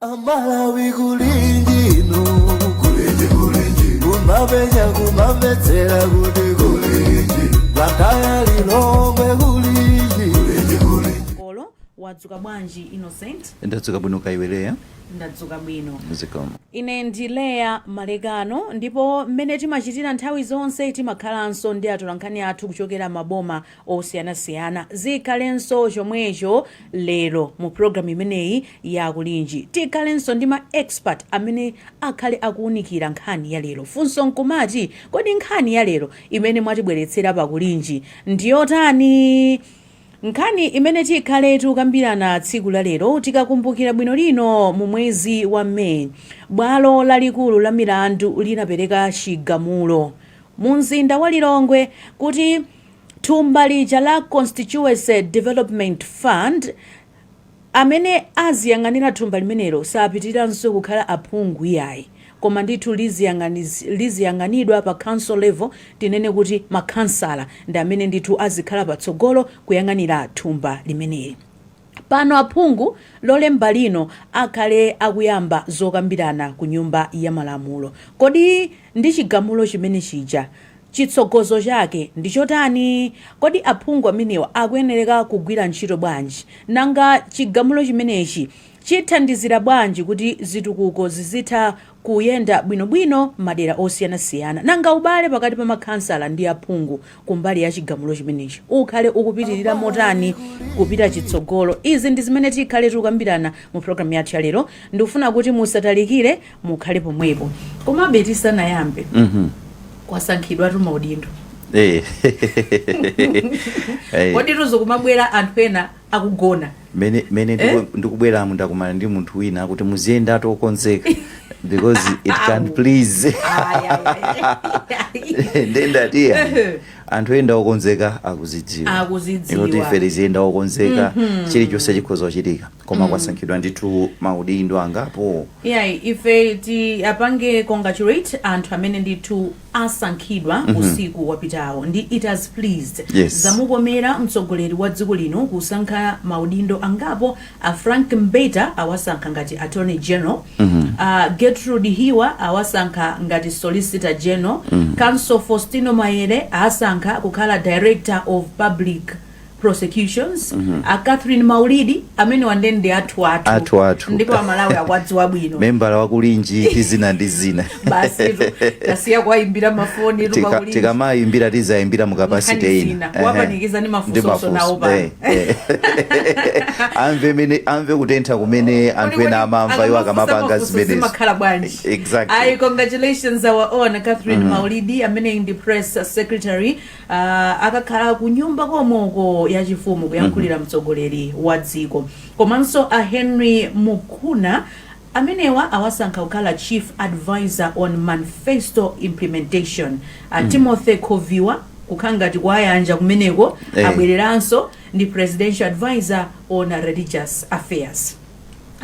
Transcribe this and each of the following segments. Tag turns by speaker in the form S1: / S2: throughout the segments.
S1: Amalawi kulinji no kulinji kumabenya kumabetsera kuti kulinji gataya lilongwe kulinji
S2: Olo wadzuka bwanji Innocent
S3: ndadzuka bwino kaiweleya
S2: ndadzuka bwino
S3: muzikoma
S2: ine ndi Leya Malekano ndipo mmene timachitira nthawi zonse timakhalanso ndi atolankhani athu kuchokera maboma osiyanasiyana zikhalenso chomwecho lero mu programu imeneyi ya kulinji tikhalenso ndi ma expert amene akhale akuwunikira nkhani ya lero funso nkumati kodi nkhani ya lero imene mwatibweretsera pakulinji ndiyotani. Nkhani imene tikhale tikukambirana tsiku la lero tikakumbukira bwino lino mu mwezi wa Meyi bwalo lalikulu la milandu linapereka chigamulo mu mzinda wa Lilongwe kuti thumba lija la Constituency Development Fund amene aziyang'anira thumba limenelo sapitiriranso kukhala aphungu yayi koma ndithu liziyang'anidwa pa council level tinene kuti makhansala ndi amene ndithu azikhala patsogolo kuyang'anira thumba limeneli. Pano aphungu lolemba lino akhale akuyamba zokambirana ku nyumba ya malamulo. Kodi ndi chigamulo chimene chija chitsogozo chake ndi chotani? Kodi aphungu amenewa akuyenereka kugwira ntchito bwanji? Nanga chigamulo chimenechi chithandizira bwanji kuti zitukuko zizitha kuyenda bwinobwino madera osiyanasiyana? Nanga ubale pakati pa makhansala ndi aphungu kumbali ya chigamulo chimenechi ukhale ukupitirira motani kupita chitsogolo? Izi ndi zimene tikhale tikukambirana mu programu yathu ya lero. Ndikufuna kuti musatalikire mukhale pomwepo. Komabe tisanayambe kwasankhidwa maudindo kodi tuzokumabwera anthu ena akugona
S3: mene ndikubwera ndakumana ndi munthu wina kuti muziyenda atokonzeka because it can please ndendati anthu enda okonzeka akuzidziwa kuti ife tiziyenda okonzeka chilichonse chikhoza kuchitika koma kwasankhidwa ndithu maudindo angapo
S2: ife ti apange congratulate anthu amene ndithu asankhidwa usiku wapitawo ndi it has pleased zamukomera mtsogoleri wa dziko lino kusankha maudindo angapo a Frank Mbeta awasankha ngati Attorney General, Gertrude Hiwa awasankha ngati Solicitor General, Counsel Faustino Maere asankha kukhala Director of Public Prosecutions, a Catherine Maulidi amene wandende athu ndipo amalawi akwadziwa bwino
S3: membala wa kulinji tizina ndi zina
S2: basi tasiya kwaimbira mafoni
S3: tikamayimbira tizayimbira mu capacity ina
S2: wapanikiza ni mafunso nawo pa
S3: amve kutentha kumene anthu ena amamva iwo akamapanga zimene
S2: zimakhala bwanji.
S3: Exactly.
S2: Congratulations our own Catherine Maulidi amene ndi press secretary akakhala ku nyumba komoko ya chifumu kuyankhulira mtsogoleri wa dziko. Komanso a Henry Mukuna amenewa awasankha kukhala chief advisor on manifesto implementation. Timothy Koviwa kukhangati kwayanja kumeneko abwereranso ndi presidential advisor on religious affairs.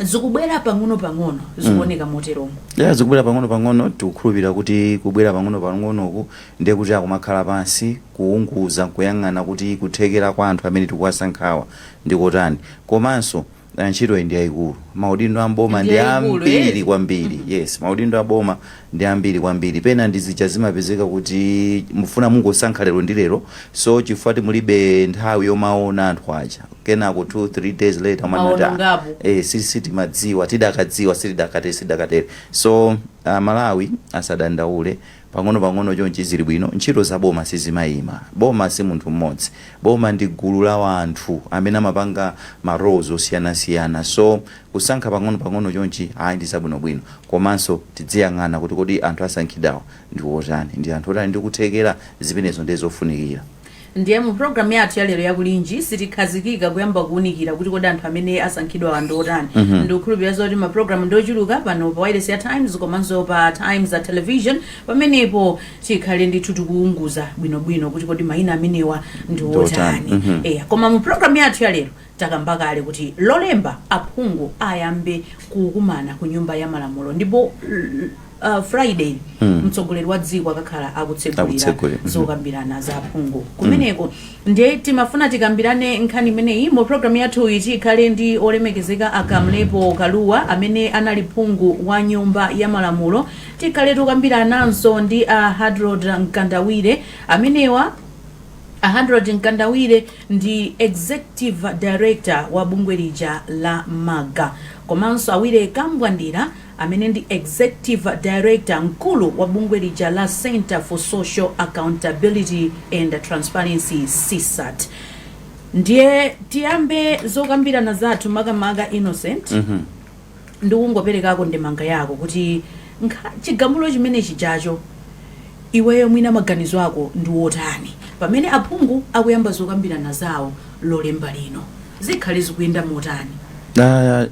S2: Zikubwera pang'ono zikuoneka moteromo.
S3: Zikubwera pang'ono tikukhulupirira kuti kubwera pang'onoku ndiye kuti akumakhala pansi kuunguza kuyang'ana kuti kuthekera kwa anthu amene tikuwasankhawa ndikotani. Komanso ntchito ndi yayikulu. Maudindo amboma ndi ambiri kwambiri. Yes, maudindo amboma ndi ambiri kwambiri. Pena ndizija zimapezeka kuti mufuna mungosankha lero ndi lero, so chifukwa mulibe nthawi yomaona anthu aja. Kenako 2-3 days later manata sisi madziwa tidakadziwa sidakatere. So Malawi asadandaule pang'ono chonchi zili bwino. Ntchito za boma sizimayima. Boma si munthu mmodzi. Boma ndi gulu la anthu amene amapanga maroles osiyanasiyana. So kusankha pang'ono chonchi ndi zabwino. Komanso tidziyang'ana kuti kodi anthu asankhidwawo ndi otani, ndi anthu otani ndi kuthekera zimenezo ndizofunikira.
S2: Ndiye mu program yathu ya lero ya kulinji sitikhazikika kuyamba kuunikira kuti kodi anthu amene asankhidwa ndi otani. Ndikukhulupirira zoti ma program ndochuluka pano pa Wireless ya Times komanso pa Times at Television pamenepo tikhale ndithu tikuunguza bwinobwino kuti kodi mayina amenewa ndi otani. Koma mu program yathu ya lero takamba kale kuti lolemba aphungu ayambe kukumana ku nyumba ya malamulo ndipo Friday mtsogoleri wa dziko akakhala akutsegulira zokambirana za aphungu kumeneko. Ndiye timafuna tikambirane nkhani imeneyi mu program yathu iti ikhale ndi olemekezeka akamlepo Kaluwa amene anali phungu wa nyumba ya malamulo. Tikhale tukambirananso ndi a Harold Mkandawire amenewa Harold Mkandawire ndi executive director wa bungwe lija la MAGA, komanso Awire Kambwandira amene ndi executive director mkulu wa bungwe lija la Center for Social Accountability and Transparency CSAT. Ndiye tiyambe zokambirana zathu makamaka Innocent. Ndikungoperekako ndemanga yako kuti chigamulo chimene chijacho iweyo mwina maganizo ako ndi wotani pamene aphungu akuyamba zokambirana zawo lolemba lino zikhale zikuyenda motani?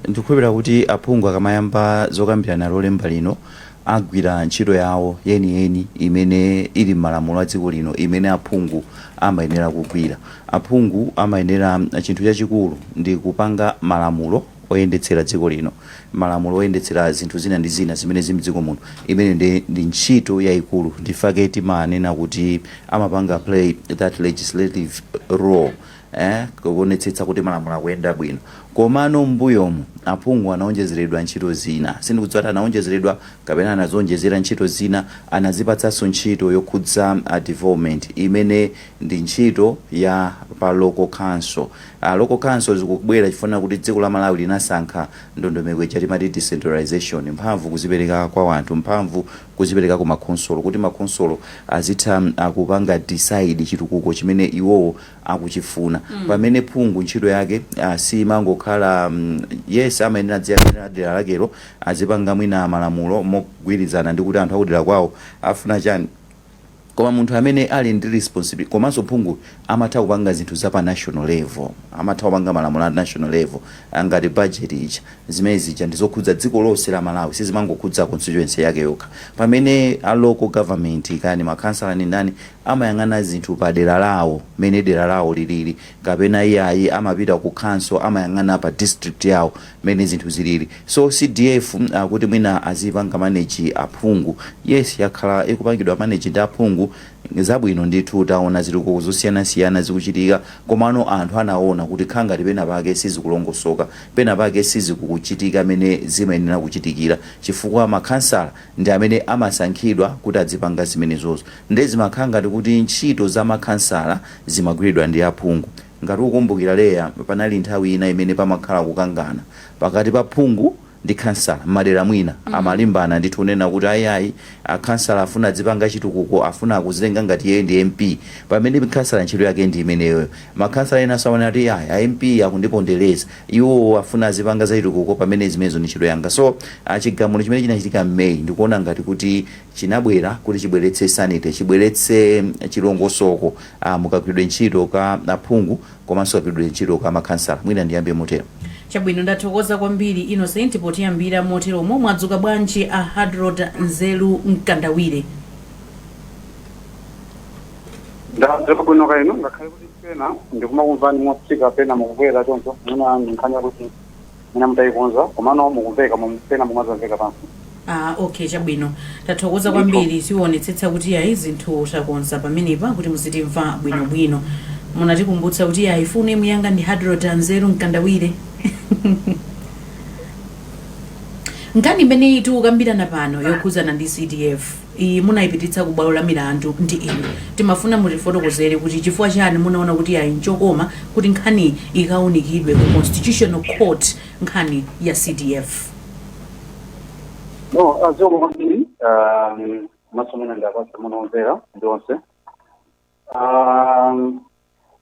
S3: Ndikukhulupirira kuti aphungu akamayamba zokambirana lolemba lino agwira ntchito yawo yeniyeni imene ili m'malamulo a dziko lino imene aphungu amayenera kugwira. Aphungu amayenera chinthu chachikulu ndi kupanga malamulo oyendetsera dziko lino, malamulo oyendetsera zinthu zina ndi zina zimene zili m'dziko muno. Imene ndi ntchito yayikulu, ndifake timanena kuti amapanga play that legislative role kuonetsetsa kuti malamulo akuyenda bwino. Komano mbuyomu aphungu anaonjezeredwa ntchito zina, sindikudziwa anaonjezeredwa kapena anazonjezera ntchito zina, anazipatsanso ntchito yokhudza development imene ndi ntchito ya pa local council. Local council zikubwera chifuna kuti dziko la Malawi linasankha ndondomeko chatimati decentralization, mphamvu kuzipereka kwa wanthu, mphamvu kuzipereka ku makonsolo kuti makonsolo azitha akupanga decide chitukuko chimene iwowo akuchifuna. Pamene phungu ntchito yake si mangokhala yes amayenera dziyamira dera lakelo azipanga mwina malamulo mogwirizana ndi kuti anthu akudera kwawo afuna chani, koma munthu amene ali ndi responsibility. Komanso phungu amatha kupanga zinthu za pa national level, amatha kupanga malamulo a national level ngati budget ija, zimene zija ndizokhudza dziko lonse la Malawi, sizimangokhudza constituency yake yokha. Pamene a local government kani makansala ni ndani amayang'ana zinthu pa dera lawo, mene dera lawo lilili, kapena iyayi amapita ku council amayang'ana pa district yawo mene zinthu zilili. So CDF kuti mwina azipanga manage aphungu, yes yakhala ikupangidwa manage ndi aphungu zabwino ndithu, taona zitukuko zosiyana-siyana zikuchitika, komano anthu anaona kuti khangati pena pake sizikulongosoka, pena pake sizikuchitika mene zimayenera kuchitikira, chifukwa makhansala ndi amene amasankhidwa kuti adzipanga zimenezozo. Ndezi makhangati kuti ntchito za makhansala zimagwiridwa ndi aphungu. Ngati ukukumbukira leya panali nthawi ina imene pamakhala kukangana pakati pa phungu ndi khansala madera mwina amalimbana ndithu unena kuti ayayi akhansala afuna dzipanga chitukuko, afuna akuzilenga ngati yeye ndi MP, pamene khansala ntchito yake ndi imeneyo. Makhansala ena sawana kuti ayi MP akundipondereza, iwo afuna azipanga za chitukuko pamene zimenezo ni ntchito yanga. So chigamulo chimene chinachitika May ndikuona ngati kuti chinabwera kuti chibweretse sanity, chibweretse chilongosoko mukagwiridwe ntchito ka aphungu komanso kagwiridwe ntchito ka makhansala. Mwina ndiyambe motero.
S2: Chabwino, ndathokoza kwambiri Innocent potiyambira motero momwe adzuka bwanji a Harold Nzeru Mkandawire.
S4: Ndadzuka bwino kaino ngakhale kuti pena ndikumakumvani motsika pena mukubwera choncho muna nkhanya kuti mina mutayikonza komano mukumveka pena mumazamveka pansi.
S2: Okay, chabwino, tathokoza kwambiri tionetsetsa kuti ayi zinthu takonza pamenepa kuti muzitimva bwinobwino. Munatikumbutsa kuti ayi fune muyanga ndi Harold Nzeru Mkandawire. Nkani imene tikukambirana pano yokhuzana ndi CDF iyi munayipititsa ku bwalo la milandu ndi inu, timafuna mutifotokozere kuti chifukwa chani munaona kuti ayi nchokoma kuti nkhani ikaunikidwe ku Constitutional Court nkhani ya CDF.
S4: No, azoko kwambiri masomena ndapasa munomvera ndonse.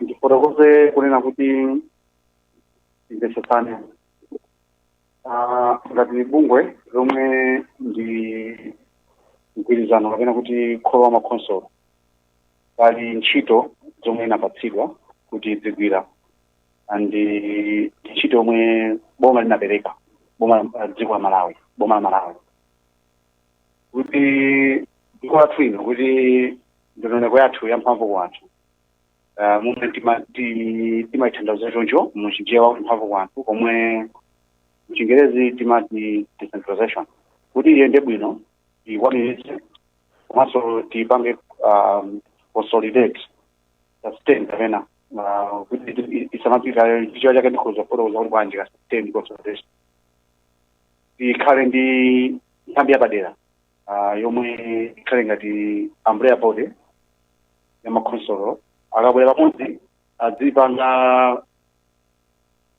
S4: Ndifotokoze kunena kuti ndesesane ngati bungwe lomwe ndi mgwirizano kapena kuti kholo wa makonsolo pali ntchito zomwe inapatsidwa kuti zigwira, andi ntchito yomwe boma linapereka, boma dziko la Malawi, boma la Malawi kuti dziko lathu ino kuti ndondomeko yathu ya mphamvu kwa anthu momwe timayithandiza choncho muchinjewa kuti mphamvu kwa anthu komwe mchingerezi timati decentralization, kuti iyende bwino tikwaniritse komanso tipange consolidate sustain kapena kuti isamapita chichwa chake ndikhoza kufotokoza kuti bwanji ka sustain consolidation tikhale ndi nthambi yapadera yomwe ikhale ngati umbrella body ya makhonsolo akabwera pamodzi adzipanga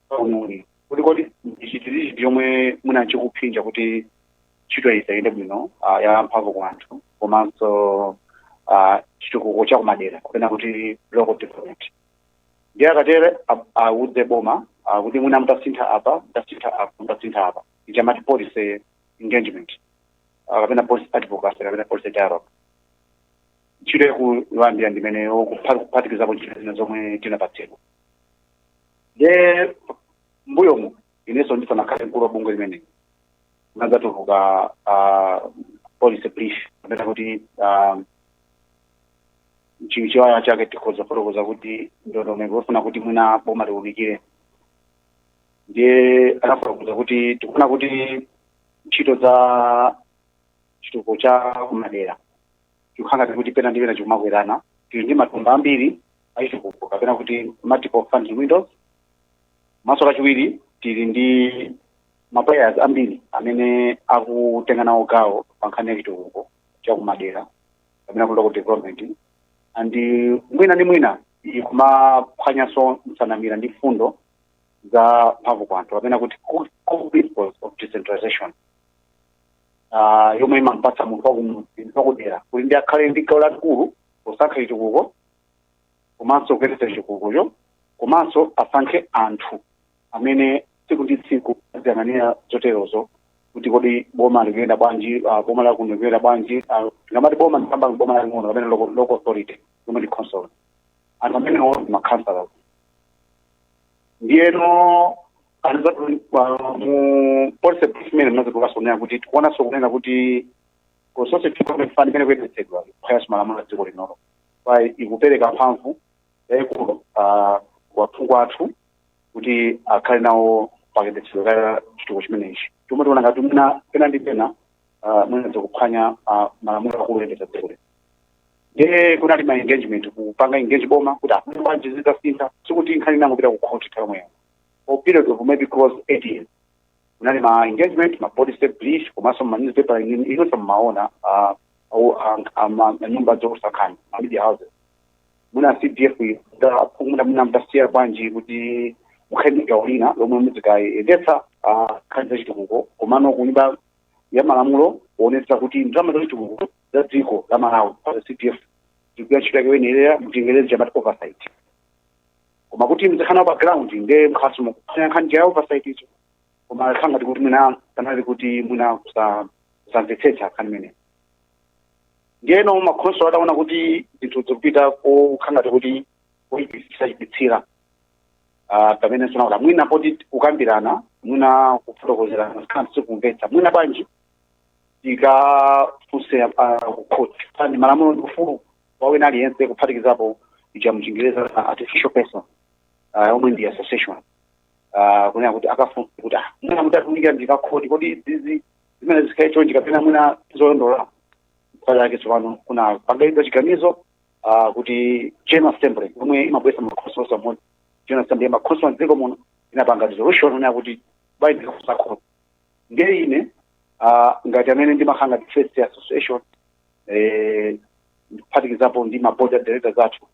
S4: paumuli kuti ichitirichi yomwe munachikuphinja kuti ntchito iyi iyende bwino ya mphamvu kwa anthu komanso chitukuko cha kumadera kapena kuti local development ndiye akatere awuze boma kuti mwina mutasintha apa ichamati policy engagement kapena policy advocacy kapena policy dialogue ntchito yakuyambira ndimeneyo kuphatikizapo ntchito zina zomwe tinapatsidwa ndiye mbuyomu inenso ndisanakhale mkulu wa bungwe limene nadzatuluka policy brief kapena kuti chiwaya chake tikhoza fotokoza kuti ndondomeko yofuna kuti mwina boma liwunikire ndiye anafotokoza kuti tikufuna kuti ntchito za chitukuko cha kumadera tikukhangati kuti pena ndi pena chikumakwerana tili ndi matumba ambiri achitukuko kapena kuti multiple funding windows maso kachiwiri tili ndi maplayers ambiri amene akutenga nawo gawo pa nkhani ya chitukuko cha kumadera kapena ku local development andi mwina ndi mwina ikumaphwanyanso msanamira ndi fundo za mphamvu kwa anthu kapena kuti core principles of decentralization yomwe imampatsa munthu wakudera kuti ndi akhale ndi gawo lalikulu posankha chitukuko komanso kuyendetsa chitukukocho komanso asankhe anthu amene tsiku ndi tsiku aziyang'anira zoterozo kuti kodi boma likuyenda bwanji boma lakuno likuyenda bwanji tingamati boma ndikamba boma laling'ono kapena local authority yomwe ndi council anthu amenewo ndi ma-councillors ndiyeno mu policy brief imene mnazikukasoneya kuti tikuonanso kunena kuti ku social development fund imene kuyendetsedwa kuphwanya malamulo a dziko linolo pa ikupereka mphamvu yayikulu waphungu athu kuti akhale nawo pakendetsedwa ka chitukuko chimenechi chomwe tiona ngati mwina pena ndi pena mwina zikuphwanya malamulo akulu oyendetsa dziko lino ndiye kunali ma engagement kupanga engage boma kuti bwanji zitasintha sikuti nkhani nango pita ku court kamweyo for period of maybe close 8 years kunali ma engagement ma policy brief komanso ma newspaper inonso mmaona nyumba zosakhani ma media houses muna CDF muna mtasiya bwanji kuti mukhendiga ulina lomwe muzikayendetsa nkhani za chitukuko komano kunyumba ya malamulo kuonetsa kuti ndalama za chitukuko za dziko la Malawi pa CDF zikuya ntchito yake yoyenerera mchingerezi chamati oversight koma kuti mzikhana background nde mkhaso mukuphwanya nkhani ya oversight icho koma khangati kuti mwina kanali kuti mwina kusamvetsetsa nkhani imene ndiyeno makhonsolo adaona kuti zinthu zikupita kukhangati kuti kuipitsira pamene sonakuda mwina poti kukambirana mwina kufotokozerana zikhana sikumvetsa mwina bwanji tikafunse ku court pani malamulo ndi ufulu wawina aliyense kuphatikizapo ija mchingereza artificial person omwe ndi association kunena kuti akafunse kuti mwina mutatunika ndikakhoti kodi zizi zimene zikhaicho ndikapena mwina zoyondola kwalake tsopano kuna pangayidwa chiganizo kuti General Assembly omwe imabwesa makhonsolo amodzi General Assembly makhonsolo mdziko muno inapanga resolution onena kuti bayi ndikafunsa khoti ndiye ine ngati amene ndimakhanga first association kuphatikizapo ndi ma board of directors athu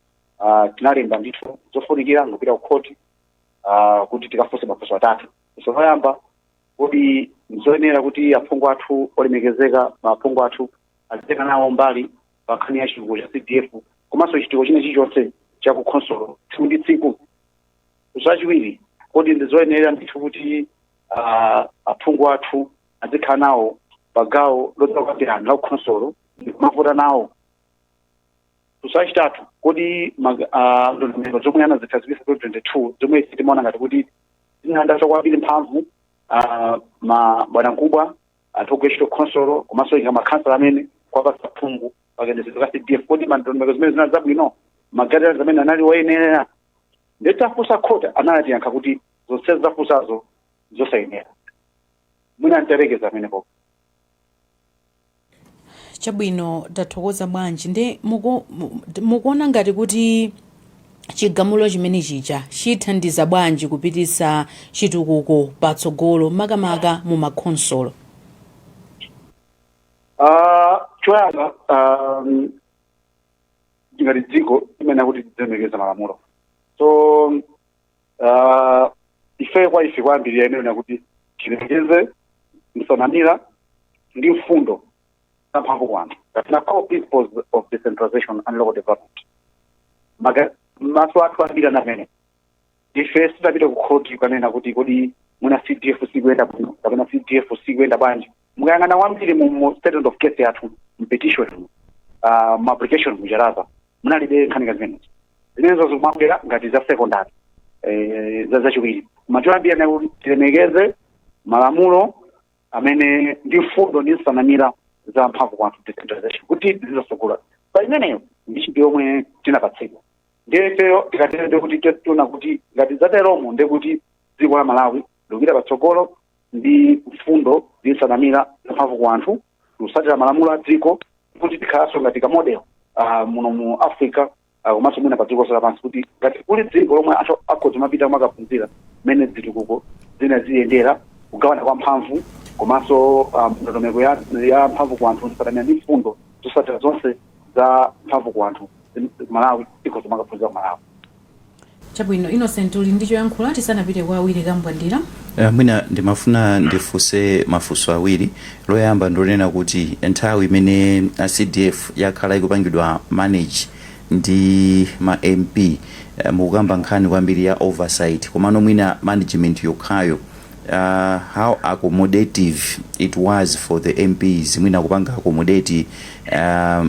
S4: tinalemba ndithu zofunikira ngopita ku court kuti tikafunse mafunso atatu funso loyamba kodi nzoyenera kuti aphungu athu olemekezeka maphungu athu azitenga nawo mbali pa nkhani ya chitukuko cha CDF komanso chitukuko chine chilichonse cha ku khonsolo tsiku ndi tsiku funso lachiwiri kodi ndizoyenera ndithu kuti aphungu athu azikhala nawo pagawo lodzakukambirana la kukhonsolo ndikumavuta nawo funso lachitatu kodi ndondomeko zomwe anazithazikisa 2022 zomwe timaona ngati kuti zinanda kwambiri mphamvu bwanamkubwa anthu ogwira ntchito khonsolo komanso inga makhansala amene kwapasa phungu pakendetsedwa ka CDF kodi ndondomeko zimene zinali zabwino magatera amene anali woyenera ndetafunsa khota anatiyankha kuti zonsezi zafunsazo zosayenera mwina nterekeza amenepo
S2: Chabwino tathokoza bwanji ndi mukuona ngati kuti chigamulo chimene chija chithandiza bwanji kupititsa chitukuko patsogolo makamaka mu makhonsolo?
S4: Choyamba ngati dziko imene kuti tilemekeza malamulo, so ife kwambiri imene kuti tilemekeze msanamira ndi mfundo za mphamvu kwa anthu. That's core principles of decentralization and local development. Maso athu ambiri anamene ife sitapita kukhoti kanena kuti kodi muna CDF sikuenda bwino kapena CDF sikuenda bwanji. Mukayang'ana kwambiri mu statement of case yathu petition mu application mujaraza munalibe nkhani zimene zimenezo zimabwera ngati za secondary zachiwiri. Macho ambiri anakuti tilemekeze malamulo amene ndi mfundo ndi nsanamira za mphamvu kwa anthu, decentralization, kuti zizosogola pa imeneyo ndi chinthu yomwe tinapatsidwa. Ndiyetero tikatende kuti tiona kuti ngati zateromo ndi kuti dziko la Malawi likupita patsogolo ndi mfundo ndi nsanamira za mphamvu kwa anthu, kusatira malamulo a dziko, kuti tikhalanso ngati ka model muno mu Africa komanso mwina pa dziko lonse lapansi, kuti ngati kuli dziko lomwe anthu akhoza mapita makaphunzira mmene zitukuko zina ziyendera, kugawana kwa mphamvu komanso ndondomeko ya mphamvu kwa anthu ndipatamira ndi mfundo zosatira zonse za mphamvu kwa anthu Malawi ikhoza makaphunzira Malawi.
S2: Chabwino, Innocent uli ndi choyankhula tisanapite kwa awiri kambwandira?
S3: Mwina ndimafuna ndifunse mafunso awiri. Loyamba ndonena kuti nthawi imene CDF yakhala ikupangidwa manage ndi ma MP mukamba nkhani kwambiri ya oversight, komano mwina management yokhayo how accommodative it was for the MPs, mwina kupanga accommodate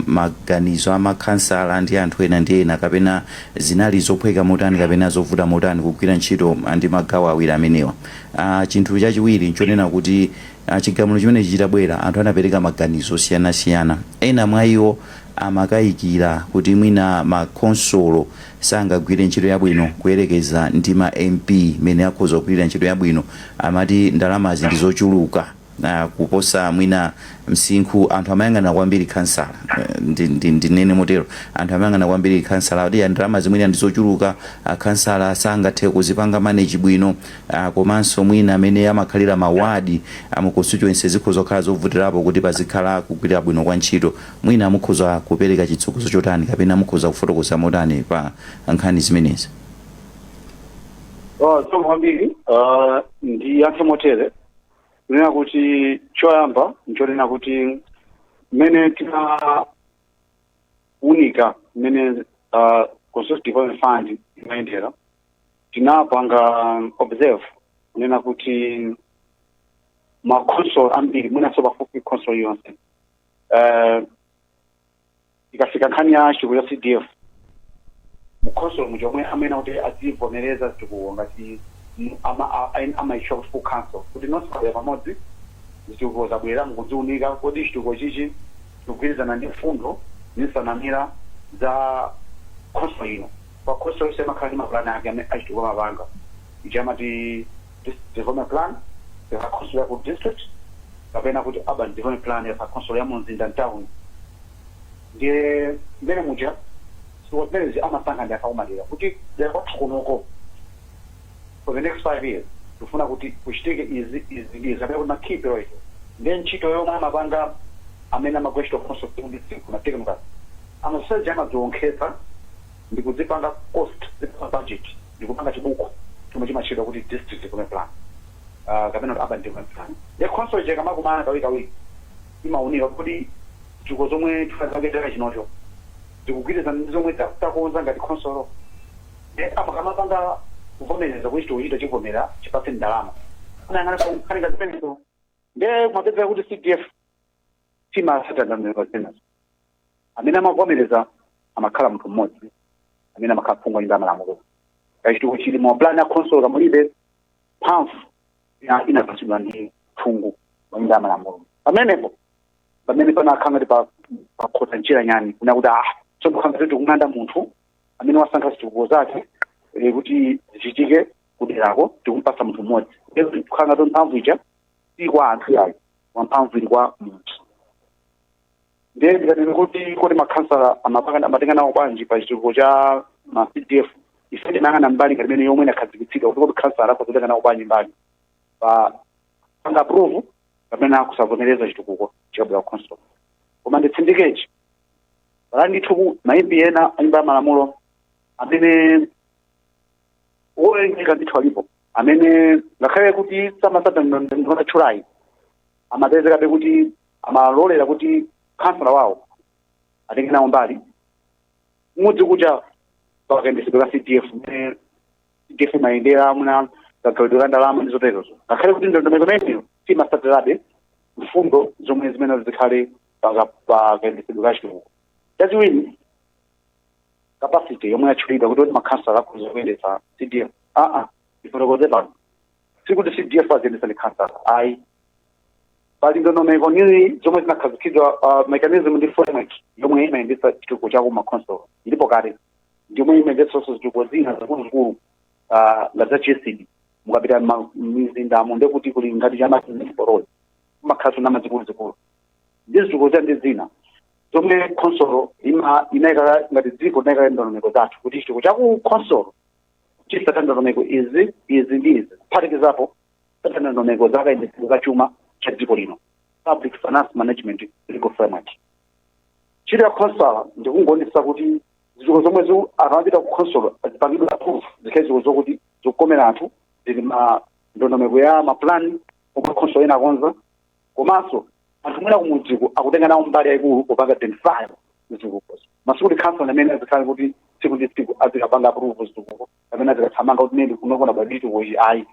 S3: maganizo amakhansala ndi anthu ena ndi ena, kapena zinali zophweka motani kapena zovuta motani kugwira ntchito ndi magawo awiri amenewa. Chinthu chachiwiri nchonena kuti chigamulo chimene chitabwera anthu anapereka maganizo osiyanasiyana. Ena mwa iwo amakayikira kuti mwina makhonsolo sangagwire ntchito yabwino kuyerekeza ndi ma MP mene akhoza kugwira ntchito yabwino, amati ndalamazi ndi zochuluka kuposa mwina msinkhu. Anthu amayang'ana kwambiri khansala, ndinene motero, anthu amayang'ana kwambiri khansala kuti ndalamazi mwina ndi zochuluka, khansala sangathe kuzipanga manage bwino, komanso mwina amene amakhalira mawadi mu constituency zikhoza kukhala zovutirapo kuti pazikhala kugwira bwino kwa ntchito. Mwina amukhoza kupereka chitsukuzo chotani kapena amukhoza kufotokoza motani pa nkhani zimenezi?
S4: So kwambiri ndi yankhe motere kunena kuti choyamba nchonena kuti mmene tinaunika mmene Constitutional Development Fund imayendera, tinapanga observe kunena kuti makhonsolo ambiri mwinaso pafupi khonsolo yonse ikafika nkhani ya chitukuko ya CDF mukhonsolo muchomwe amene kuti azivomereza chitukuko ngati amaisha kuti full council kuti nosabwera pamodzi zitukuko zabwera mukudziunika kuti chitukuko chichi chikugwirizana ndi mfundo ndi nsanamira za khonsolo ino. Pa khonsolo ise makhala ndi mapulani ake amene achitukuko mapanga ichamati development plan ya khonsolo ya ku district kapena kuti urban development plan ya khonsolo ya mumzinda town. Ndiye mmene muja siwazimene amasankha ndi akaumalira kuti yakwathunoko for the next 5 years tufuna kuti kuchitike izi kapena kuti makhipe oito ndi ntchito yomwe amapanga amene amagwechita khonsolo ndi tsiku mateke mukasi amaseja amadzionkhetsa ndi kuzipanga cost budget ndi kupanga chibuku chomwe chimachitwa kuti district development plan kapena kuti urban development plan. Ndi khonsolo ije kamakumana kawiri imaunika kuti chitukuko zomwe tikazaketera chinocho tikugwirizana ndi zomwe takonza ngati khonsolo. Amakamapanga kuvomereza kuti chitukuko chivomera chipatse ndalama anayang'ana nkhani zimenezo nde mapeza kuti CDF timasatandamira zenazo amene amavomereza amakhala munthu mmodzi amene amakhala phungu nyumba ya malamulo. Chitukuko chili mu plan ya khonsolo kamulibe mphamvu inapatsidwa ndi phungu wa nyumba ya malamulo. Pamene panakhala ngati pakhota njira nyani kuna kuti tsopano kuti kumanda munthu amene wasankha zitukuko zake kuti zichitike kuderako tikumpasa munthu mmodzi. Kukhala ngati mphamvu ija si kwa anthu yayo, mphamvu ili kwa munthu. ndiye ndikatene kuti makhansala amatenga nawo bwanji pa chitukuko cha ma CDF ife tinang'ana mbali ngati imene yomwe inakhazikitsidwa kuti khansala akutenga nawo bwanji mbali pa anga approve kapena kusavomereza chitukuko chikabwera ku council. Koma nditsindikechi pala ndithu maimbi ena anyumba ya malamulo amene owerengeka ndithu alipo amene ngakhale kuti samasata ndikuona chulayi amapezekabe kuti amalolera kuti kansala wawo atenge nawo mbali mudzi kucha pakayendetsedwe ka CDF mene CDF imayendera muna kagawidwe ka ndalama ndi zoterozo ngakhale kuti ndondomeko imeneyo simasatirabe mfundo zomwe zimene zikhale pakayendetsedwe ka chitukuko. Chachiwiri capacity yomwe yatchulidwa kuti makhansala akhoza kuyendetsa CDF ifotokoze pano sikuti CDF aziyendetsa ni khansala ayi pali ndondomeko nyingi zomwe zinakhazikitsidwa mechanism ndi framework yomwe imayendetsa chitukuko chako makhansala ilipo kale ndiyomwe imayendetsanso zitukuko zina zikuluzikulu ngati za GSD mukapita mizindamo ndekuti kuli ngati chamaforoli makhaso na mazikuluzikulu ndi zitukuko ndi zina zomwe khonsolo inayika ngati dziko inayika ndondomeko zathu kuti chitukuko chaku khonsolo chisata ndondomeko izi ndi izi kuphatikizapo sata ndondomeko zakayendetsedwe ka chuma cha dziko lino public finance management legal framework. Chiri ya khonsolo ndikungonetsa kuti zitukuko zomwe akamapita ku khonsolo azipangidwe approve zikhale zitukuko zokuti zokomera anthu zili ma ndondomeko ya mapulani omwe khonsolo ina akonza komanso anthu mwina kumudziko akutenga nawo mbali yayikulu popanga 25 zitukukozo masikuti kansala amene azikhale kuti tsiku ndi tsiku azikapanga approve zitukuko amene azikathamanga kuti nene kunokona badituko ichi ayi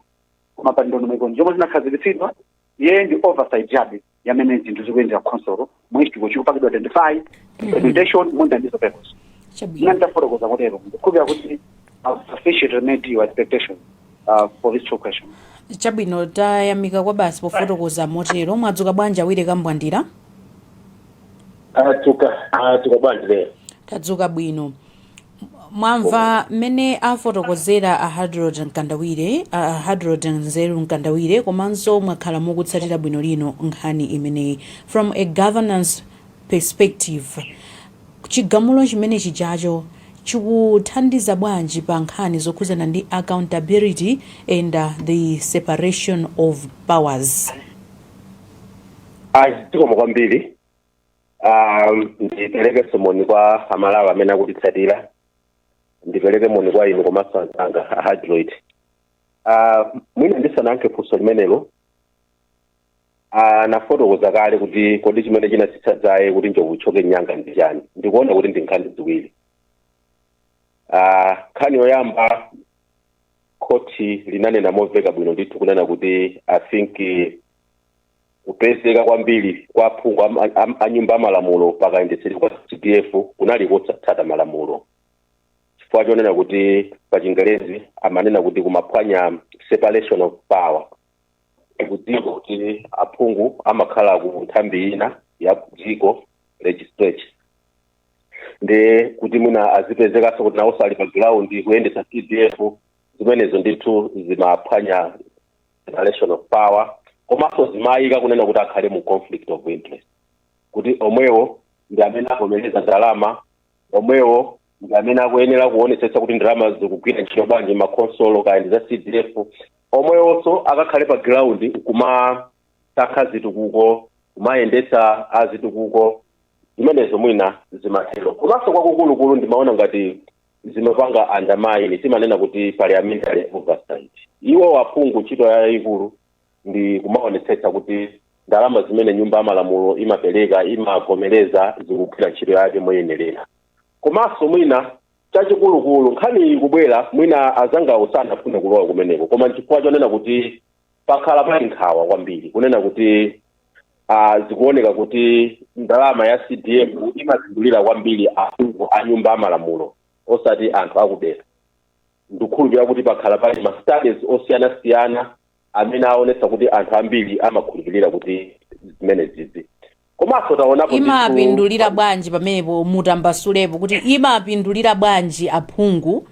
S4: koma pa ndondomeko zomwe zinakhazikitsidwa iye ndi oversight jabe yamene zinthu zikuyendera khonsolo mwe chitukuko chikupangidwa 25 implementation munda ndizo purpose nditafotokoza kutero ndikukhulupirira kuti sufficient remedy your expectation for this two questions.
S2: Chabwino tayamika kwa basi pofotokoza motero mwadzuka bwanji awiri kambwandira
S5: tuka bwanji lero
S2: tadzuka bwino mwamva mmene afotokozera a Hadrod Nzeru Nkandawire komanso mwakhala mukutsatira bwino lino nkhani imeneyi from a governance perspective chigamulo chimene chijacho chikuthandiza bwanji pa nkhani zokhuzana ndi accountability and the separation of powers.
S5: Tikoma kwambiri ndipereke somoni kwa amalawa amene akutitsatira ndipereke moni kwa inu komanso anzanga Hadroid. Mwina ndisanankhe funso limenelo nafotokoza kale kuti kodi chimene chinatsitsadzaye kuti njovu choke nyanga ndi chani ndikuona kuti ndi nkhani ziwiri. Nkhani yoyamba koti linanena moveka bwino ndithu kunena kuti I think kupezeka kwambiri kwa phungu anyumba amalamulo pakayendetsedwe kwa CDF kunali kotsata malamulo chifukwa chonena kuti pa Chingerezi amanena kuti kumaphwanya separation of power kudziko kuti aphungu amakhala ku nthambi ina ya dziko legislature ndi kuti mwina azipezekaso kuti nawo sali pa ground kuyendetsa CDF zimenezo ndithu zimaphwanya separation of power komanso zimayika kunena kuti akhale mu conflict of interest kuti omwewo ndi amene avomereza ndalama omwewo ndi amene akuyenera kuonetsetsa kuti ndalama zikugwira ntchito bwanji makhonsolo kayendetsa CDF omwewonso akakhale pa ground kumasaka zitukuko kumayendetsa azitukuko zimenezo mwina zimathero komanso kwakukulukulu ndimaona ngati zimapanga undermine timanena kuti parliamentary oversight iwo aphungu ntchito yayikulu ndi kumaonetsetsa kuti ndalama zimene nyumba amalamulo imapereka imavomereza zikugwira ntchito yake moyenerera komanso mwina chachikulukulu nkhani kubwera mwina azangawo sanafuna kulowa kumeneko koma nchifukwa chonena kuti pakhala pali nkhawa kwambiri kunena kuti zikuoneka kuti ndalama ya CDF imazindulira kwambiri aphungu a nyumba amalamulo osati anthu akudera ndikukhulupirira kuti pakhala pali ma studies osiyanasiyana amene aonetsa kuti anthu ambiri amakhulupirira kuti zimene zizi komanso taonapo
S2: imapindulira bwanji pamenepo mutambasulepo kuti imapindulira bwanji aphungu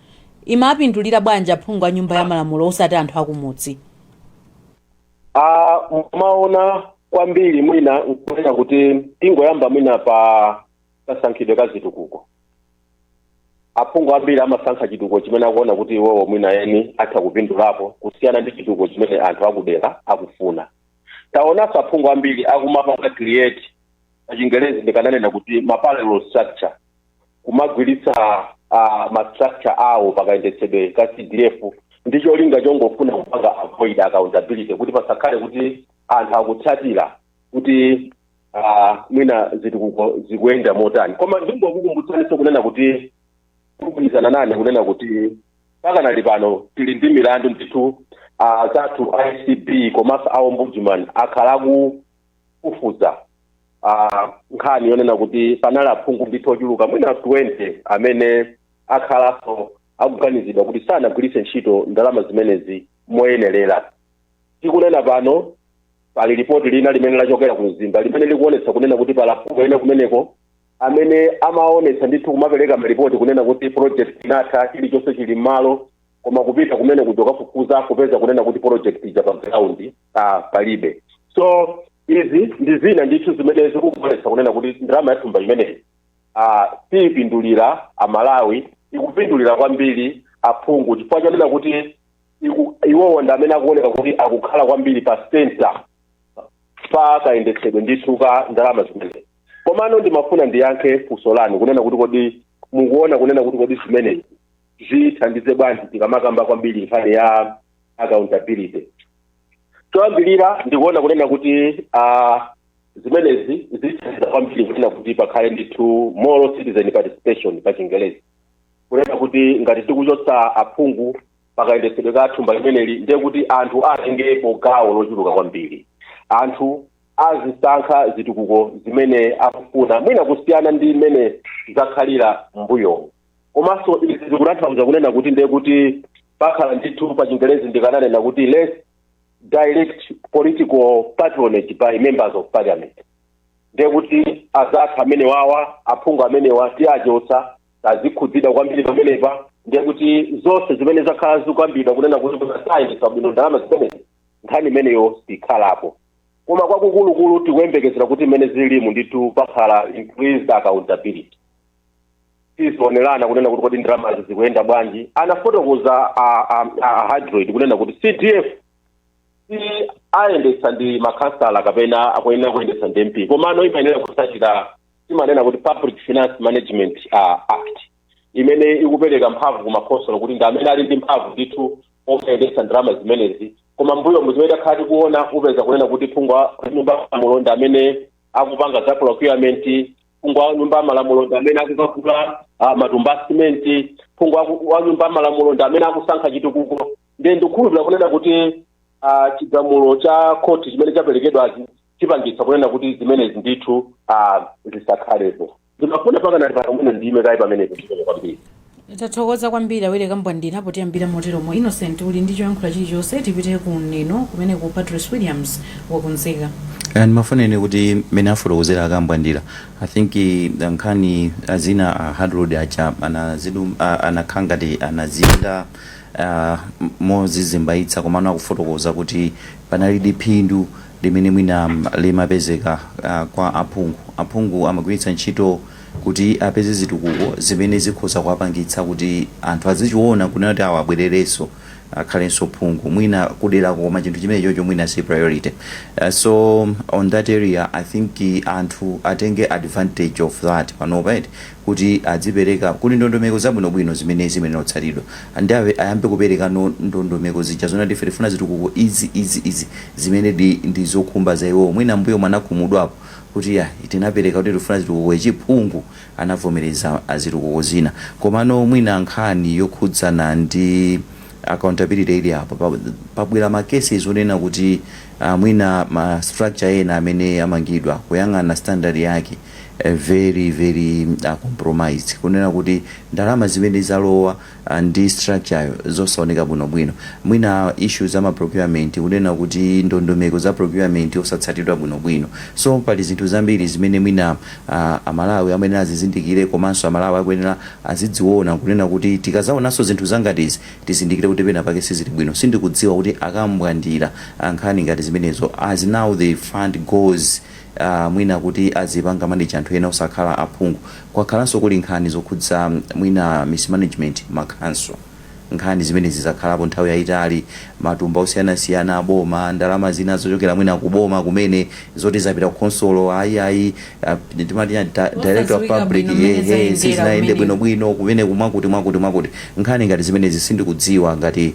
S2: imapindulira bwanji aphungu a nyumba ya malamulo osati anthu akumudzi.
S5: Maona kwambiri mwina nkunena kuti tingoyamba mwina pa kasankhidwe ka zitukuko. Aphungu ambiri amasankha chitukuko chimene akuona kuti iwowo mwina eni atha kupindulapo kusiyana ndi chitukuko chimene anthu akudera akufuna. Taonanso aphungu ambiri akumapanga create pachingelezi ndikananena kuti parallel structure, kumagwiritsa ma structure awo pakayendetsedwe ka CDF ndi cholinga chongofuna kupanga avoid accountability, kuti pasakhale kuti anthu akutsatira kuti mwina zitukuko zikuyenda motani. Koma ndingokukumbutsanso kunena kuti kugwirizana nane kunena kuti pakanali pano tili ndi milandu ndithu zathu ICP komanso ombudsman akhala kufufuza nkhani yonena kuti panali aphungu ndithu ochuluka mwina 20 amene akhalanso akuganizidwa kuti sanagwiritse ntchito ndalama zimenezi moyenerera. Tikunena pano pali ripoti lina limene lachokera ku Mzimba limene likuonetsa kunena kuti pali aphungu ena kumeneko amene amaonetsa ndithu kumapereka maripoti kunena kuti project inatha chilichonse chili m'malo, koma kupita kumene kujoka kufufuza kupeza kunena kuti project ija pa ground palibe. So izi ndi zina ndithu zimene zikuonetsa kunena kuti ndalama ya thumba imeneyi siyipindulira Amalawi, ikupindulira kwambiri aphungu chifukwa chonena kuti iwowo ndi amene akuoneka kuti akukhala kwambiri pa center pa kayendetsedwe ndithu ka ndalama zimenezi. Komano ndimafuna ndiyankhe funso lanu kunena kuti kodi mukuona kunena kuti kodi zimenezi zithandize bwanji tikamakamba kwambiri nkhani ya accountability. Choyambirira ndikuona kunena kuti zimenezi zithandiza kwambiri kunena kuti pakhale ndithu moral citizen participation pa Chingelezi, kunena kuti ngati tikuchotsa aphungu pakayendetsedwe ka thumba limeneli ndiye kuti anthu atengepo gawo lochuluka kwambiri, anthu azisankha zitukuko zimene akufuna mwina kusiyana ndi mmene zakhalira mbuyo. Komanso izi zikutanthauza kunena kuti ndiye kuti pakhala ndithu pa Chingelezi ndikananena kuti less direct political patronage by members of parliament, ndiye kuti azathu amene wawa aphungu amene wati achotsa azikhudzidwa kwambiri pamenepa, ndiye kuti zonse zimene zakhala zikuyambidwa kunena kuti kusayendetsa bwino ndalama zimenezi nkhani imeneyo sikhalapo. Koma kwakukulukulu tikuyembekezera kuti mmene zilimu ndithu pakhala increased accountability. Tizonerana kunena kuti kodi ndalama zikuyenda bwanji. Anafotokoza Hydroid kunena kuti CDF ayendetsa ndi makansala kapena akuyenera kuyendetsa ndi MP, komano imayenera kusachita timanena kuti Public Finance Management Act imene ikupereka mphamvu kumakonsolo kuti ndi amene ali ndi mphamvu ndithu oyendetsa ndalama zimenezi. Koma mbuyo muzimene khati kuona upeza kunena kuti phungu wa nyumba malamulo ndi amene akupanga za procurement, phungu wa nyumba malamulo ndi amene akukagula matumba cement, phungu wa nyumba malamulo ndi amene akusankha chitukuko. Ndiye ndikukhulupirira kunena kuti chigamulo cha koti chimene chaperekedwachi chipangitsa kunena kuti zimenezi ndithu zisakhalepo. Ndimafuna pakana pamene ndime kayi pamene kwambiri.
S2: Tathokoza kwambiri awere kambwandira poti ambira moteromo. Innocent uli ndi choyankhula chilichonse tipite kuneno kumene ku Patrice Williams wakunzeka.
S3: Ndimafuneni kuti mmene afotokozera akambwandira I think nkhani azina hard road acha anakhangati anazinda mozizimbaitsa komano akufotokoza kuti panali phindu limene mwina limapezeka kwa aphungu amagwiritsa ntchito kuti apeze zitukuko zimene zikhoza kuwapangitsa kuti anthu azichiona kunena kuti awabwererenso akhalenso phungu mwina kudera koma chinthu chimene chocho mwina si priority. So on that area I think anthu atenge advantage of that panopa kuti adzipereka kuti ndondomeko zabwinobwino zimene otsatidwa andawe ayambe kupereka ndondomeko zija zona ndife tifuna zitukuko izi zimene ndizokhumba za iwo mwina mbuyo mwanakhumudwapo kuti tinapereka kuti tifuna zitukuko chiphungu anavomereza azitukuko zina. Komano mwina nkhani yokhudzana ndi accountability ili apo pabwera makesi zonena kuti mwina ma structure ena amene amangidwa kuyang'ana standard yake very very compromised, kunena kuti ndalama zimene zalowa ndi structure zosaoneka bwinobwino. Mwina issues za procurement kunena kuti ndondomeko za procurement osatsatidwa bwinobwino. So pali zinthu zambiri zimene mwina amalawi amene azizindikire, komanso amalawi akuyenera azidziona kunena kuti tikazaonanso zinthu zangatizi tizindikire kuti pena pake sizili bwino. Sindikudziwa kuti akambwandira nkhani ngati zimenezo as now the fund goes mwina kuti azipanga manage anthu ena osakhala aphungu. Kwakhalanso kuli nkhani zokhudza mwina mismanagement makhanso, nkhani zimene zizakhalapo nthawi yayitali, matumba osiyanasiyana aboma, ndalama zina zochokera mwina kuboma kumene zoti zapita ku consolo ayi timati director of public sizinaende bwinobwino kumene mwakuti nkhani ngati zimenezi sindikudziwa ngati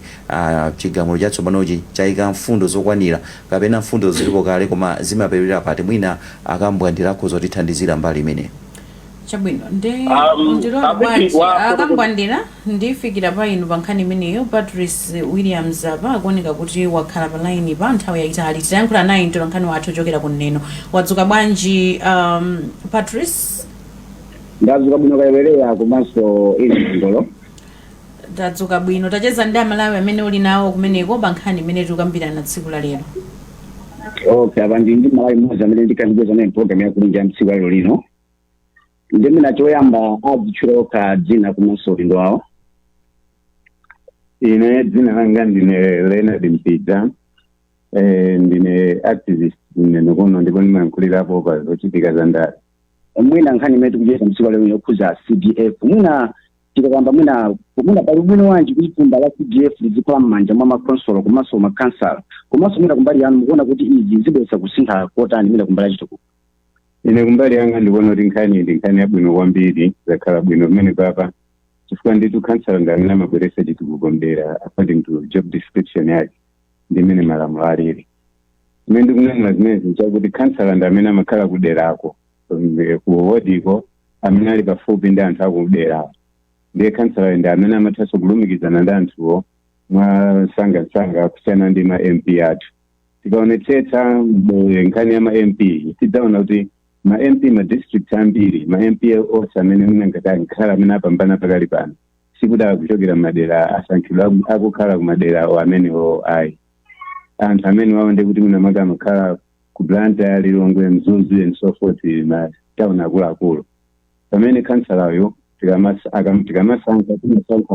S3: chigamulo chatsopanochi chayika mfundo zokwanira kapena mfundo zilipo kale koma zimaperera pati mwina akambwandirako zotithandizira mbali imeneyo.
S2: Chabwino akambwandira ndifikira pa inu pa nkhani imeneyo. Patrice Williams apa akuoneka kuti wakhala pa line pa nthawi yayitali, titayankhula naye mtola nkhani wathu ochokera kuneno. Wadzuka bwanji Patrice?
S6: Ndadzuka bwino kayewereya komanso ili ndolo.
S2: Ndadzuka bwino. Tacheza ndi amalawi amene uli nawo kumeneko pa nkhani imene tikukambirana tsiku la lero.
S6: Okay, abandi ndi malawi mmodzi amene ndikanjeza naye program yakulinja tsiku la lero lino. Ndimina choyamba adzitchuloka dzina komanso udindo wawo.
S7: Ine dzina langa ndine Leonard Mpidza, ndine activist kuno ndipo ndimayankhulirapo pa zochitika za ndale.
S6: Mwina nkhani imene tikujeza mtsiku lero yokhuza CDF. Mwina tikakamba mwina pali bwino wanji kuti funda la CDF lizikhala m'manja mwa makonsolo komanso makansala. Komanso mwina kumbali yanu mukuona kuti izi zibweza kusintha kotani mwina kumbali chitukuko.
S7: Ine kumbali yanga ndikuona kuti nkhani yabwino kwambiri zakhala bwino pamene papa chifukwa nditu kansala ngamene amabweresa chitukuko mdera according to job description yake ndimene malamulo alili. Imene ndikunena zimene nchakuti kansala ndi amene amakhala kuderako ku wodiko amene ali pafupi ndi anthu akuderawo. Ndiye kansala ndi amene amathanso kulumikizana ndi anthuwo mwasangasanga kusiyana ndi ma MP athu. Tikaonetsetsa nkhani ya ma MP tidzaona kuti ma MP ma district ambiri ma MP onse amene nkhala amene apambana pakali pano sikuda kuchokera madera asankhidwa akukhala ku madera amenewo ayi. Anthu amene waonde kuti munamaka amakhala ku Blantyre, Lilongwe, Mzuzu and so forth matauni akuluakulu. Pamene kansalayo tikamasankha timasankha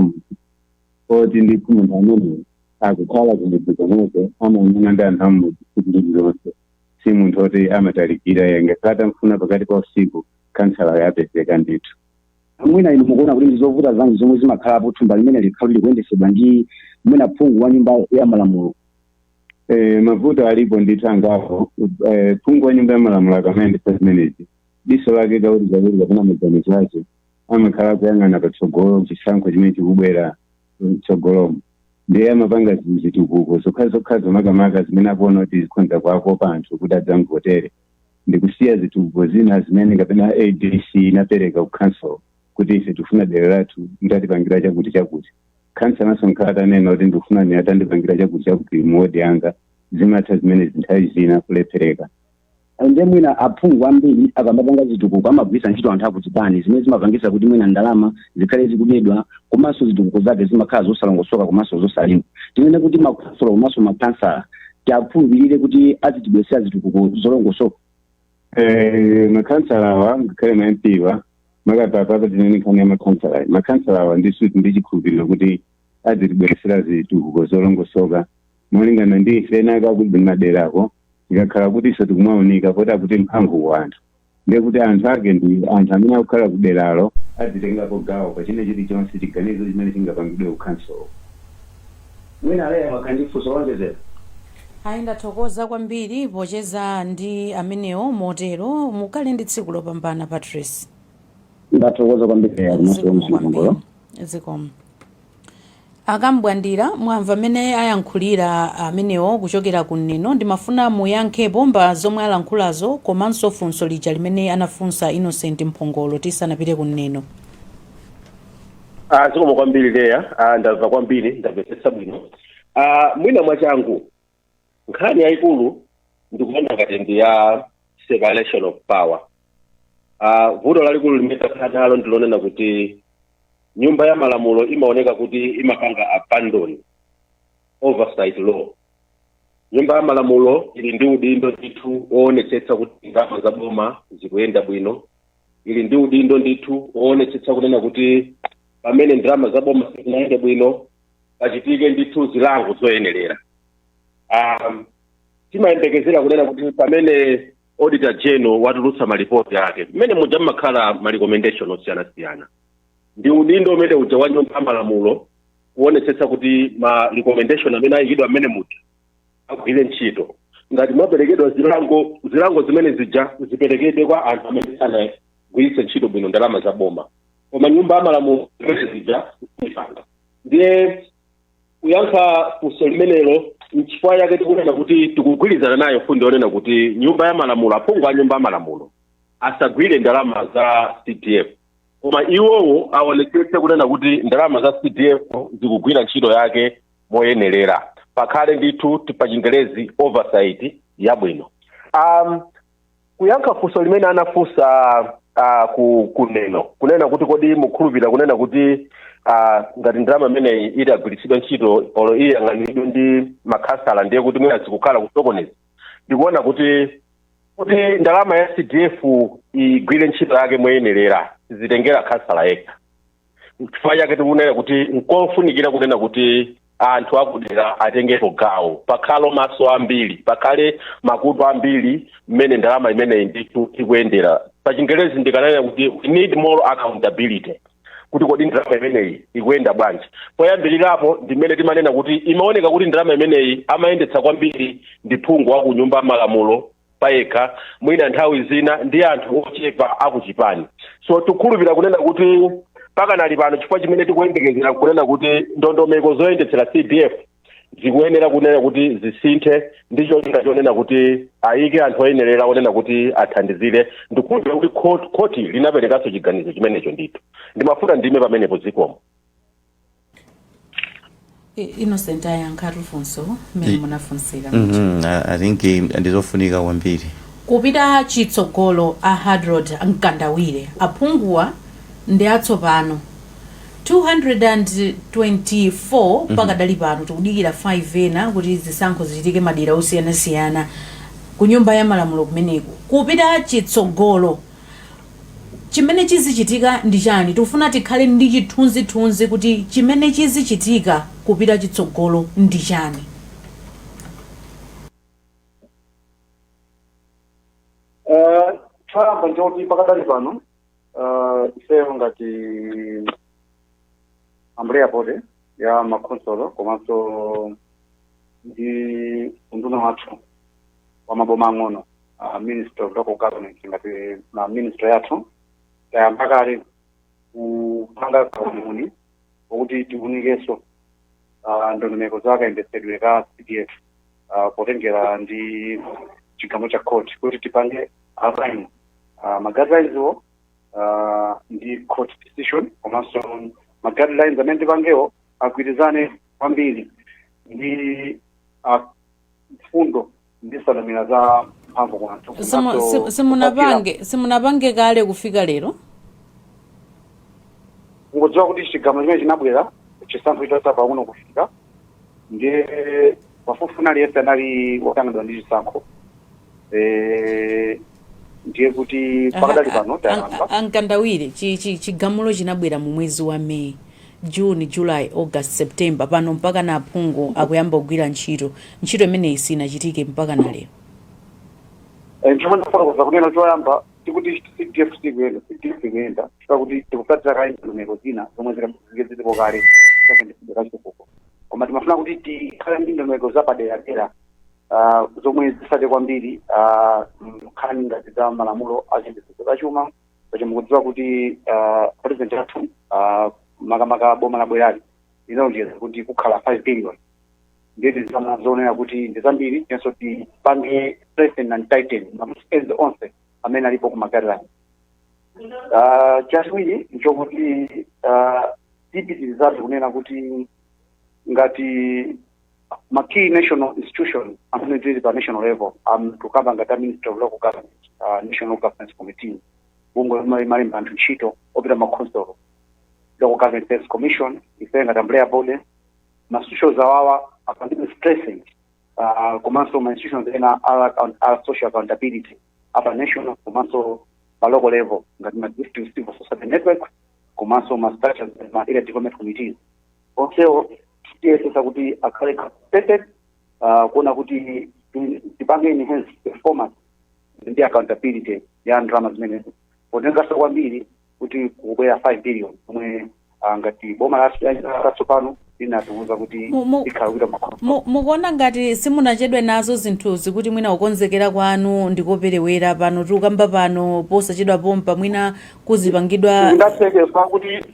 S7: oti ndi munthu amene akukhala kulidzikoneko amaonana ndi anthu amudzi zonse. Si munthu oti amatalikira yengekata mfuna pakati pa usiku kansala yapezeka ndithu.
S6: Mwina inu mukuona kuti ndizovuta zanji zomwe zimakhalapo thumba limene likhala likuyendetsedwa ndi mwina phungu wa nyumba ya malamulo.
S7: Mavuto alipo ndithu angapo. Phungu wa nyumba ya malamulo akamene zimenezi diso lake kauli zawiri kapena maganizo ake amakhala kuyang'ana patsogolo chisankho chimene chikubwera mtsogolomo. Ndiye amapanga zitukuko zokha makamaka zimene akuona kuti zikhonza kwako panthu kuti adzamvotere. Ndikusiya zitukuko zina zimene kapena ADC inapereka ku council kuti ife tifuna dera lathu mtatipangira chakuti. Council naso nkhala nena kuti ndifuna ni atandipangira chakuti muwodi yanga zimatha zimene zinthawi zina kulephereka.
S6: Ndiye mwina aphungu ambiri akamapanga zitukuko amagwisa ntchito anthu akuchipani zimene zimapangisa kuti mwina ndalama zikhale zikubedwa komanso zitukuko zake zimakhala zosalongosoka komanso zosalimba. Tinene kuti makonsolo komanso makansala tiaphunzirire kuti azitibwesera zitukuko zolongosoka.
S7: Makansala awa ngakhale ma MP wa makapapa tinene nkhani ya makansala. Makansala awa ndi chikhulupiriro kuti azitibwesera zitukuko zolongosoka molingana ndi ife naka kuti maderako ikakhala kuti ife tikumwaonika pota kuti mphamvu wa anthu. Ndiye kuti anthu ake ndi anthu amene akukhala kuderalo azitengapo gawo pachine chilichonse chiganizo chimene chingapangidwe ku council.
S6: Mwina aleya makandifunso wonjezera.
S2: Ndathokoza kwambiri pocheza ndi amenewo motero mukhale ndi tsiku lopambana Patrice.
S6: Ndathokoza kwambiri ya kumasolo.
S2: Zikomo. Akambwandira mwamva amene ayankhulira amenewo kuchokera kuneno. Ndimafuna muyankhepo mba zomwe alankhulazo komanso funso lija limene anafunsa Innocent Mphongolo tisanapite kuneno.
S5: Zikomo kwambiri leya, ndamva kwambiri, ndamvetsetsa bwino. Mwina mwachangu nkhani yayikulu ndikuona ngati ndi ya separation of power. vuto lalikulu limene takhala nalo ndilonena kuti nyumba ya malamulo imaoneka kuti imapanga abandon oversight law. Nyumba ya malamulo ili ndi udindo ndithu oonetsetsa kuti ndalama za boma zikuyenda bwino, ili ndi udindo ndithu oonetsetsa kunena kuti pamene ndalama za boma zikuyenda bwino pachitike ndithu zilango zoyenerera. Timayembekezera kunena kuti pamene auditor general watulutsa malipoti ake mmene muja mmakhala ma recommendation osiyanasiyana, ndi udindo umene uja wa nyumba ya malamulo kuonetsetsa kuti ma recommendation amene ayikidwa mmene muja agwire ntchito. Ngati mwaperekedwa zilango zimene zija ziperekedwe kwa anthu amene anagwiritsa ntchito bwino ndalama za boma, koma nyumba ya malamulo zimene zija zifanga. Ndiye kuyankha funso limenelo nchifukwa yake tikunena kuti tikugwirizana nayo fundo yonena kuti nyumba ya malamulo, aphungu a nyumba ya malamulo asagwire ndalama za CDF, koma iwowo aonetsetse kunena kuti ndalama za CDF zikugwira ntchito yake moyenerera, pakhale ndithu tipachingelezi oversight yabwino. Kuyankha funso limene anafunsa kunena kuti kodi mukhulupirira kunena kuti ngati ndalama imeneyi ili agwiritsidwa ntchito olo iyi yang'anidwe ndi makhansala ndiye kuti mwina zikukhala kusokoneza. Ndikuona kuti ndalama ya CDF igwire ntchito yake moyenerera zitengera khansala yekha. Chifukwa chake tikunena kuti nkofunikira kunena kuti anthu akudera atengepo gawo, pakhale maso ambiri, pakhale makutu ambiri mmene ndalama imeneyi ndithu ikuyendera. Pachingelezi ndikanena kuti we need more accountability, kuti kodi ndalama imeneyi ikuyenda bwanji. Poyambirirapo ndimene timanena kuti imaoneka kuti ndalama imeneyi amayendetsa kwambiri ndi phungu wa ku nyumba ya malamulo payekha, mwina nthawi zina ndi anthu ochepa akuchipani. So tikhulupirira kunena kuti pakanali pano chifukwa chimene tikuyembekezera kunena kuti ndondomeko zoyendetsera CDF zikuyenera kunena kuti zisinthe, ndicho chonena kuti ayike anthu oyenerera onena kuti athandizire. Ndikukhulupirira kuti khoti linaperekanso chiganizo chimenecho ndithu. Ndimafuna ndime pamenepo zikomo.
S2: Innocent ayankha funso mmene munafunsira.
S3: I think ndizofunika kwambiri
S2: kupita chitsogolo a Hard Road Mkandawire aphunguwa ndi atsopano 224 pakadali pano tikudikira 5 ena kuti zisankho zichitike madera osiyanasiyana ku nyumba ya malamulo kumeneko. Kupita chitsogolo chimene chizichitika ndi chani? Tikufuna tikhale ndi chithunzithunzi kuti chimene chizichitika kupita chitsogolo ndi chani.
S4: Chayamba njoti pakadali pano ifeyo ngati Ambrea Board ya makonsolo komanso ndi unduna wathu wa maboma ang'ono, Ministry of Local Government ngati na ministry yathu tayamba kale kupanga kaununi okuti tiwunikenso ndondomeko zakayendetsedwe ka CDF potengera ndi chigamulo cha court kuti tipange align ma-guidelines ndi court decision komanso ma-guidelines amene tipangewo agwirizane kwambiri ndi mfundo ndi nsanamira za mphamvu kwa anthu.
S2: Simunapange kale kufika lero?
S4: Ngodziwa kuti chigamulo chimene chinabwera chisankho chitatha pang'ono kufika, ndiye pafupi aliyense anali wakang'anidwa ndi chisankho. Ndiye kuti pakadali pano tayamba
S2: Mkandawire chigamulo chinabwera mu mwezi wa May, June, July, August, September pano mpaka na aphungu akuyamba kugwira ntchito imeneyi sinachitike mpaka na lero.
S4: Chomwe ndikufotokoza kunena choyamba tikuti CDF ikuyenda chifukwa kuti tikutsatira kale ndondomeko zina zomwe zilipo kale kachitukuko, koma timafuna kuti tikhale ndi ndondomeko zapaderadera zomwe zisate kwambiri nkhani ngati za malamulo achiyendetsedwe cha chuma. Pacho mukudziwa kuti president athu makamaka boma la bwerali linalonjeza kuti kukhala 5 billion ndiye zamazoonera kuti ndi zambiri, tenso tipange strengthen and tighten mamusikenzi onse amene alipo ku ma-guidelines. Chachiwiri nchokuti tipitirizabe kunena kuti ngati ma-key national institution amene tili pa national level tukamba ngati Ministry of Local Government, National Governance Committee, bungwe malimba anthu ntchito opita makhonsolo local government service commission ife ngati Ambulaya body ma-institutions awawa apangidwe stressing komanso ma-institutions ena ala social accountability apa national komanso pa local level ngati ma-district civil society network komanso ma-structures ma-area development committees onsewo tiyesesa kuti akhale capacitated kuona kuti tipange enhance performance ndi accountability ya ndalama zimenezo potengaso kwambiri kuti kubwera 5 billion omwe ngati boma latsopano linatiuza kuti ikhala kuita makhono.
S2: Mukuona ngati simunachedwe nazo zinthuzi kuti mwina kukonzekera kwanu ndikoperewera pano tikukamba pano posachedwa pompa mwina kuzipangidwa
S4: ndatseka kuti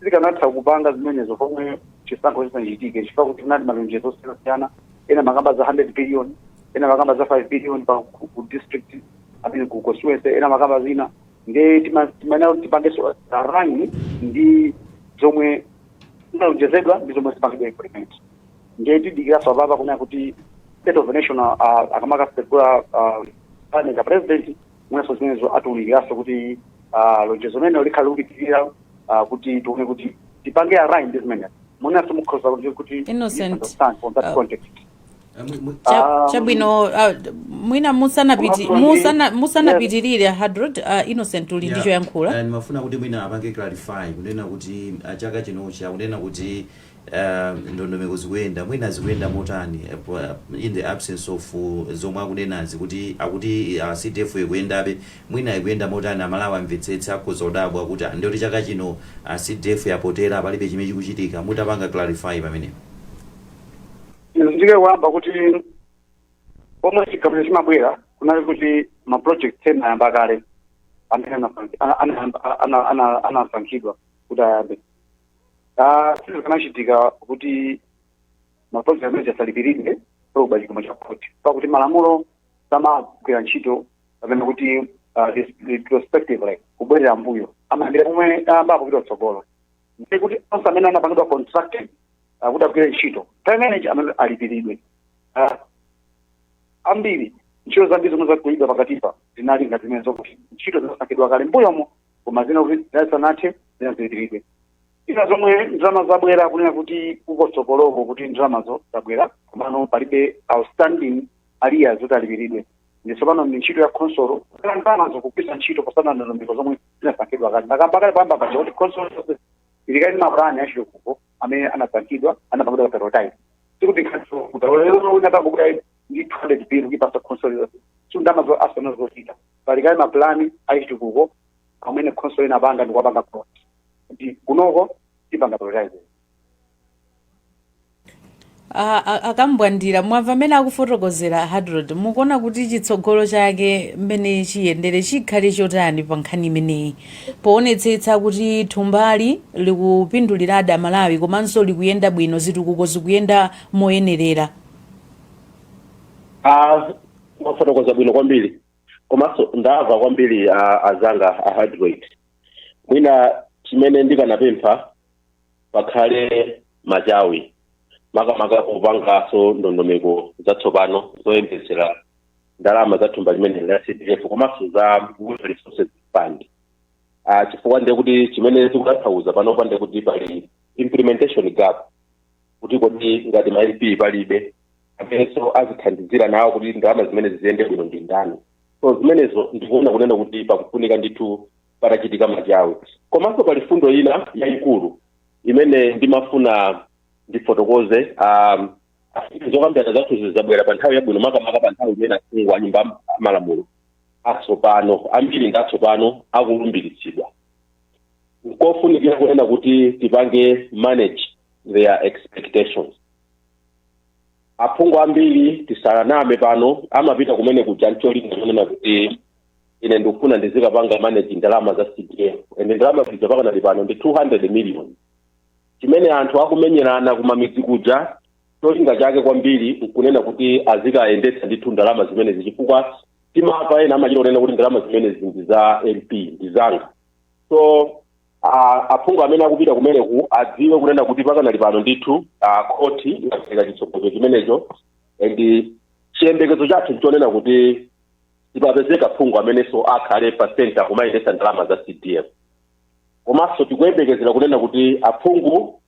S4: zikanatha kupanga zimenezo pomwe chisankho chisanachitike chifukwa kuti tinali malonjezo osiyana ena makamba za 100 billion ena makamba za 5 billion pa ku district amene ku constituency ena makamba zina nge timanena kuti tipangeso rangi ndi zomwe zinalonjezedwa ndi zomwe zipangidwa implement nge tidikiraso apapa kunena kuti state of the nation akamakasegula paneka president mweso zimenezo atiunikiraso kuti lonjezo limene likhale kupitirira kuti tione kuti tipange rangi ndi zimenezo munaso mukhoza kuti
S2: Innocent
S4: on that context.
S2: Chabwino mwina musanapitirire Hadrod Innocent uli ndicho yankhula
S3: nimafuna kuti mwina apange clarify kunena kuti chaka chinochi akunena kuti ndondomeko zikuyenda mwina zikuyenda motani in the absence of zomwe akunenazi kuti akuti CDF ikuyendabe mwina ikuyenda motani amalawa amvetsetsa akhoza kudabwa kuti ndiyoti chaka chino CDF yapotera palibe chimene chikuchitika mutapanga clarify pamenepo.
S4: Ndike kuamba kuti pomwe chigamulo chimabwera kunali kuti ma project ena ayamba kale amene anasankhidwa kuti ayambe. Sisi kanachitika kuti ma project amene asalipiridwe proba chikomo cha koti pakuti malamulo samagwira ntchito pamene kuti retrospectively kubwerera mbuyo amayambira pomwe ayamba kupita kutsogolo ndi kuti onse amene anapangidwa contracted kuti agwire ntchito pamene amene alipiridwe ambiri ntchito zambiri zomwe zakuidwa pakatipa zinali ngati zimene zokuti ntchito zinasankhidwa kale mbuyomo koma zina kuti zisanathe zina zilipiridwe ina zomwe ndalama zabwera kunena kuti kukotsogoloko kuti ndalamazo zabwera komano palibe outstanding arrears zoti alipiridwe nditsopano ndi ntchito ya consolo ndalamazo kugwiritsa ntchito posana ndondomeko zomwe zinasankhidwa kale ndakamba kale pamba paja kuti consolo ilikali mapulani achilikuko amene anasankhidwa anapangidwa prioritize sikuti nkhaso kutalolero unatangobwera ndi 200 billion kipasa consolo sundamazo asana zosita palikali mapulani achilikuko amene consolo inapanga ndi kuwapanga plot ndi kunoko tipanga prioritize.
S2: Akambwandira mwamva amene akufotokozera Hadrod mukuona kuti chitsogolo chake mmene chiyendere chikhale chotani pa nkhani imeneyi poonetsetsa kuti thumbali likupindulira Malawi komanso likuyenda bwino zitukuko zikuyenda moyenerera.
S5: Mafotokoza bwino kwambiri komanso ndamva kwambiri azanga Hadrod mwina chimene ndikanapempha pakhale machawi makamaka kupangaso ndondomeko zatsopano zoyendetsera ndalama za thumba limene la CDF komanso za Water Resources Fund chifukwa ndiye kuti chimene tikutanthauza panopa ndiye kuti pali implementation gap kuti kodi ngati ma MP palibe amenenso azithandizira nawo kuti ndalama zimene ziyende bwino ndi ndani so zimenezo ndikuona kunena kuti pakufunika ndithu patachitika machawi komanso pali fundo ina yayikulu imene ndimafuna ndifotokoze zokambirana zathu zabwera pa nthawi yabwino makamaka pa nthawi imene asungwa nyumba malamulo atsopano ambiri ndi atsopano akulumbiritsidwa nkofunikira kunena kuti tipange manage their expectations aphungu ambiri tisaname pano amapita kumene kuja ncholinga kunena kuti ine ndikufuna ndizikapanga manage ndalama za CDF ende ndalama zizapakana pano ndi 200 million chimene anthu akumenyerana kumamidzi kuja cholinga chake kwambiri kunena kuti azikayendetsa ndithu ndalama zimene zichifukwa timapa ena amachita kunena kuti ndalama zimene ndi za MP ndi zanga so aphungu amene akupita kumeneku adziwe kunena kuti pakanali pano ndithu koti inapereka chitsogozo chimenecho and chiyembekezo chathu nchonena kuti sipapezeka phungu amenenso akhale pa center kumayendesa ndalama za CDF. Komanso tikuyembekezera kunena kuti aphungu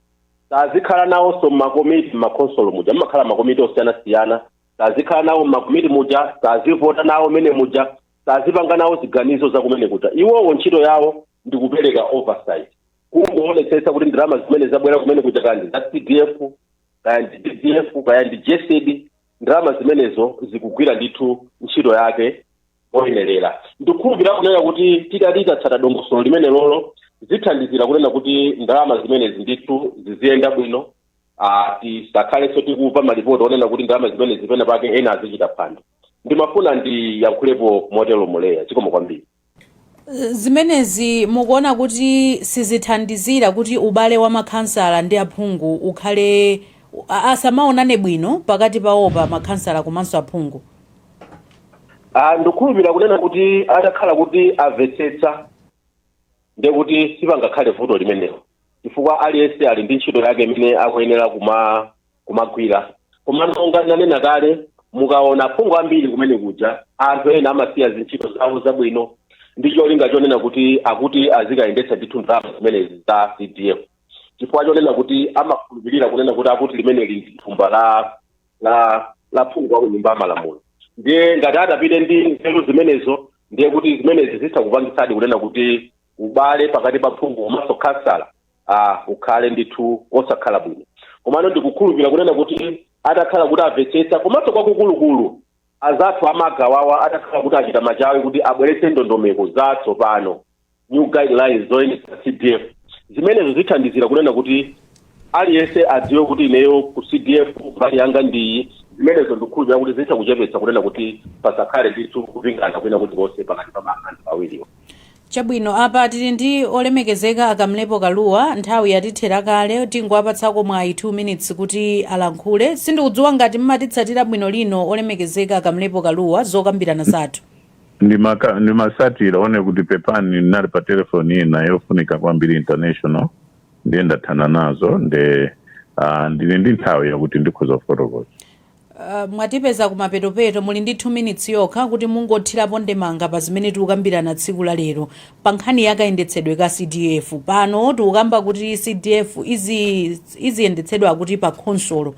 S5: tazikhala nawonso mmakomiti mmakonsolo muja mmakhala makomiti osiyanasiyana, tazikhala nawo mmakomiti muja, tazivota nawo mene muja, tazipanga nawo ziganizo za kumene kuja. Iwowo ntchito yawo ndi kupereka oversight, kungoonetsetsa kuti ndalama zimene zabwera kumene kuja kaya ndi za CDF kaya ndi DDF kaya ndi JSED, ndalama zimenezo zikugwira ndithu ntchito yake moyenerera. Ndikukhulupirira kunena kuti tidaditsata dongosolo limene lolo zithandizira kunena kuti ndalama zimenezi ndithu ziziyenda bwino, tisakhalenso tikumva malipoti onena kuti ndalama zimene zipena pake ena azichita phwando. Ndimafuna ndiyankhulepo motero muleya chikomo kwambiri.
S2: Zimenezi mukuona kuti sizithandizira kuti ubale wa makhansala ndi aphungu ukhale asamaonane bwino pakati pawopa makhansala komanso aphungu?
S5: Ndikukhulupirira kunena kuti atakhala kuti amvetsetsa ndiye kuti sipangakhale vuto limenelo, chifukwa aliyense ali ndi ntchito yake imene akuyenera kumagwira. Koma monga nanena kale, mukaona aphungu ambiri kumene kuja anthu ena amasiya zintchito zawo zabwino ndi cholinga chonena kuti akuti azikayendetsa ndithu ndalama zimenezi za CDF, chifukwa chonena kuti amakhulupirira kunena kuti akuti limeneli ndi thumba la phungu wa nyumba malamulo. Ndiye ngati atapite ndi nzeru zimenezo ndiye kuti zimenezi zisakupangitsadi kunena kuti ubale pakati pa phungu komanso khansala ukhale ndithu osakhala bwino. Komano ndikukhulupirira kunena kuti atakhala kuti amvetsetsa komanso kwakukulukulu azathu amagawawa atakhala kuti achita machawi kuti abweretse ndondomeko zatsopano, new guidelines zoyendetsa CDF, zimenezo zithandizira kunena kuti aliyense adziwe kuti ineyo ku CDF mbali yanga ndiyi. Zimenezo ndikukhulupirira kuti zitakuchepetsa kunena kuti pasakhale ndithu kupingana kwina kuti konse pakati pa anthu awiriwo.
S2: Chabwino, apa tili ndi olemekezeka Akamlepo Kaluwa, nthawi yatithera kale, tingowapatsako mwayi 2 minutes kuti alankhule. Sindikudziwa ngati mmatitsatira bwino lino olemekezeka Akamlepo Kaluwa zokambirana zathu.
S8: Ndimasatira one kuti pepani nali pa telefoni ina yofunika kwambiri international ndiye ndathana nazo ndili ndi nthawi yakuti ndikhoza kufotokoza.
S2: Mwatipeza kumapetopeto muli ndi 2 minutes yokha kuti mungothirapo ndemanga pa zimene tikukambirana tsiku la lero pa nkhani yakayendetsedwe ka CDF. Pano tikukamba kuti CDF iziyendetsedwa kuti pa khonsolo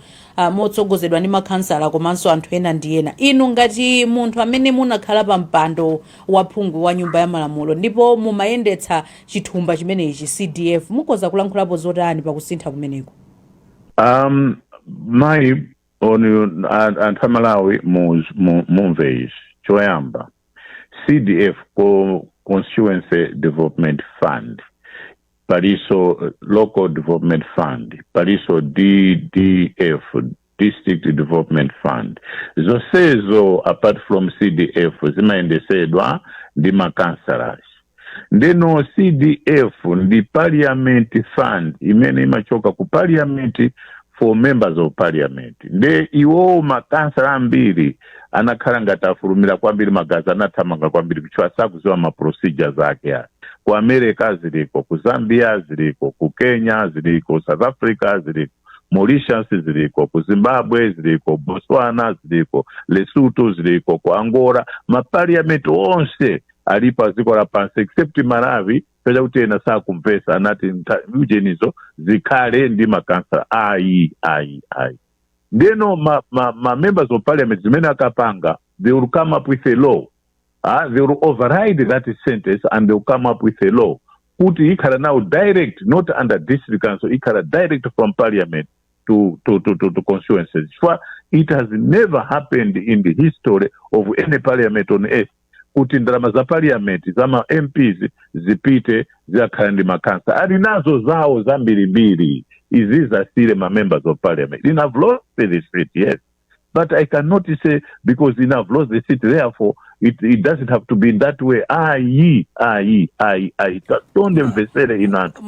S2: motsogozedwa ndi makhansala komanso anthu ena ndi ena. Inu ngati munthu amene munakhala pa mpando wa phungu wa nyumba ya malamulo ndipo mumayendetsa chithumba chimenechi CDF, mukhoza kulankhulapo zotani pa kusintha kumeneko?
S8: Oni anthu amalawi mumve izi. Choyamba, CDF Constituency Development Fund, paliso Local Development Fund, paliso DDF District Development Fund. Zonsezo apart from CDF zimayendesedwa ndi makansalas. Ndeno CDF ndi Parliament Fund imene imachoka ku Parliament for members of parliament. Nde iwo makansala ambiri anakhala ngati afulumira kwambiri magazi anathamanga kwambiri kuchwa sakuziwa procedures ake. Ku America ziliko, ku Zambia ziliko, ku Kenya ziliko, South Africa ziliko, Mauritius ziliko, ku Zimbabwe ziliko, Botswana ziliko, Lesotho ziliko, ku Angola, parliament onse alipa ziko la pansi except Malawi pela kuti ena sakumvesa anati ujenizo zikhale ndi makansala ayi. Ndeno ma members of parliament zimene akapanga, they will come up with a law. They will override that sentence and they will come up with a law. Kuti ikhala now direct, not under district council, ikhala direct from parliament to constituencies. It has never happened in the history of any parliament on earth kuti ndalama za parliament zama MPs zipite zakhala ndi makansa alinazo zawo zambirimbiri izi zasile ma members of parliament. They have lost the seat, yes, but I cannot say because they have lost the seat therefore it doesn't have to be in that way. Don't emvesere inantu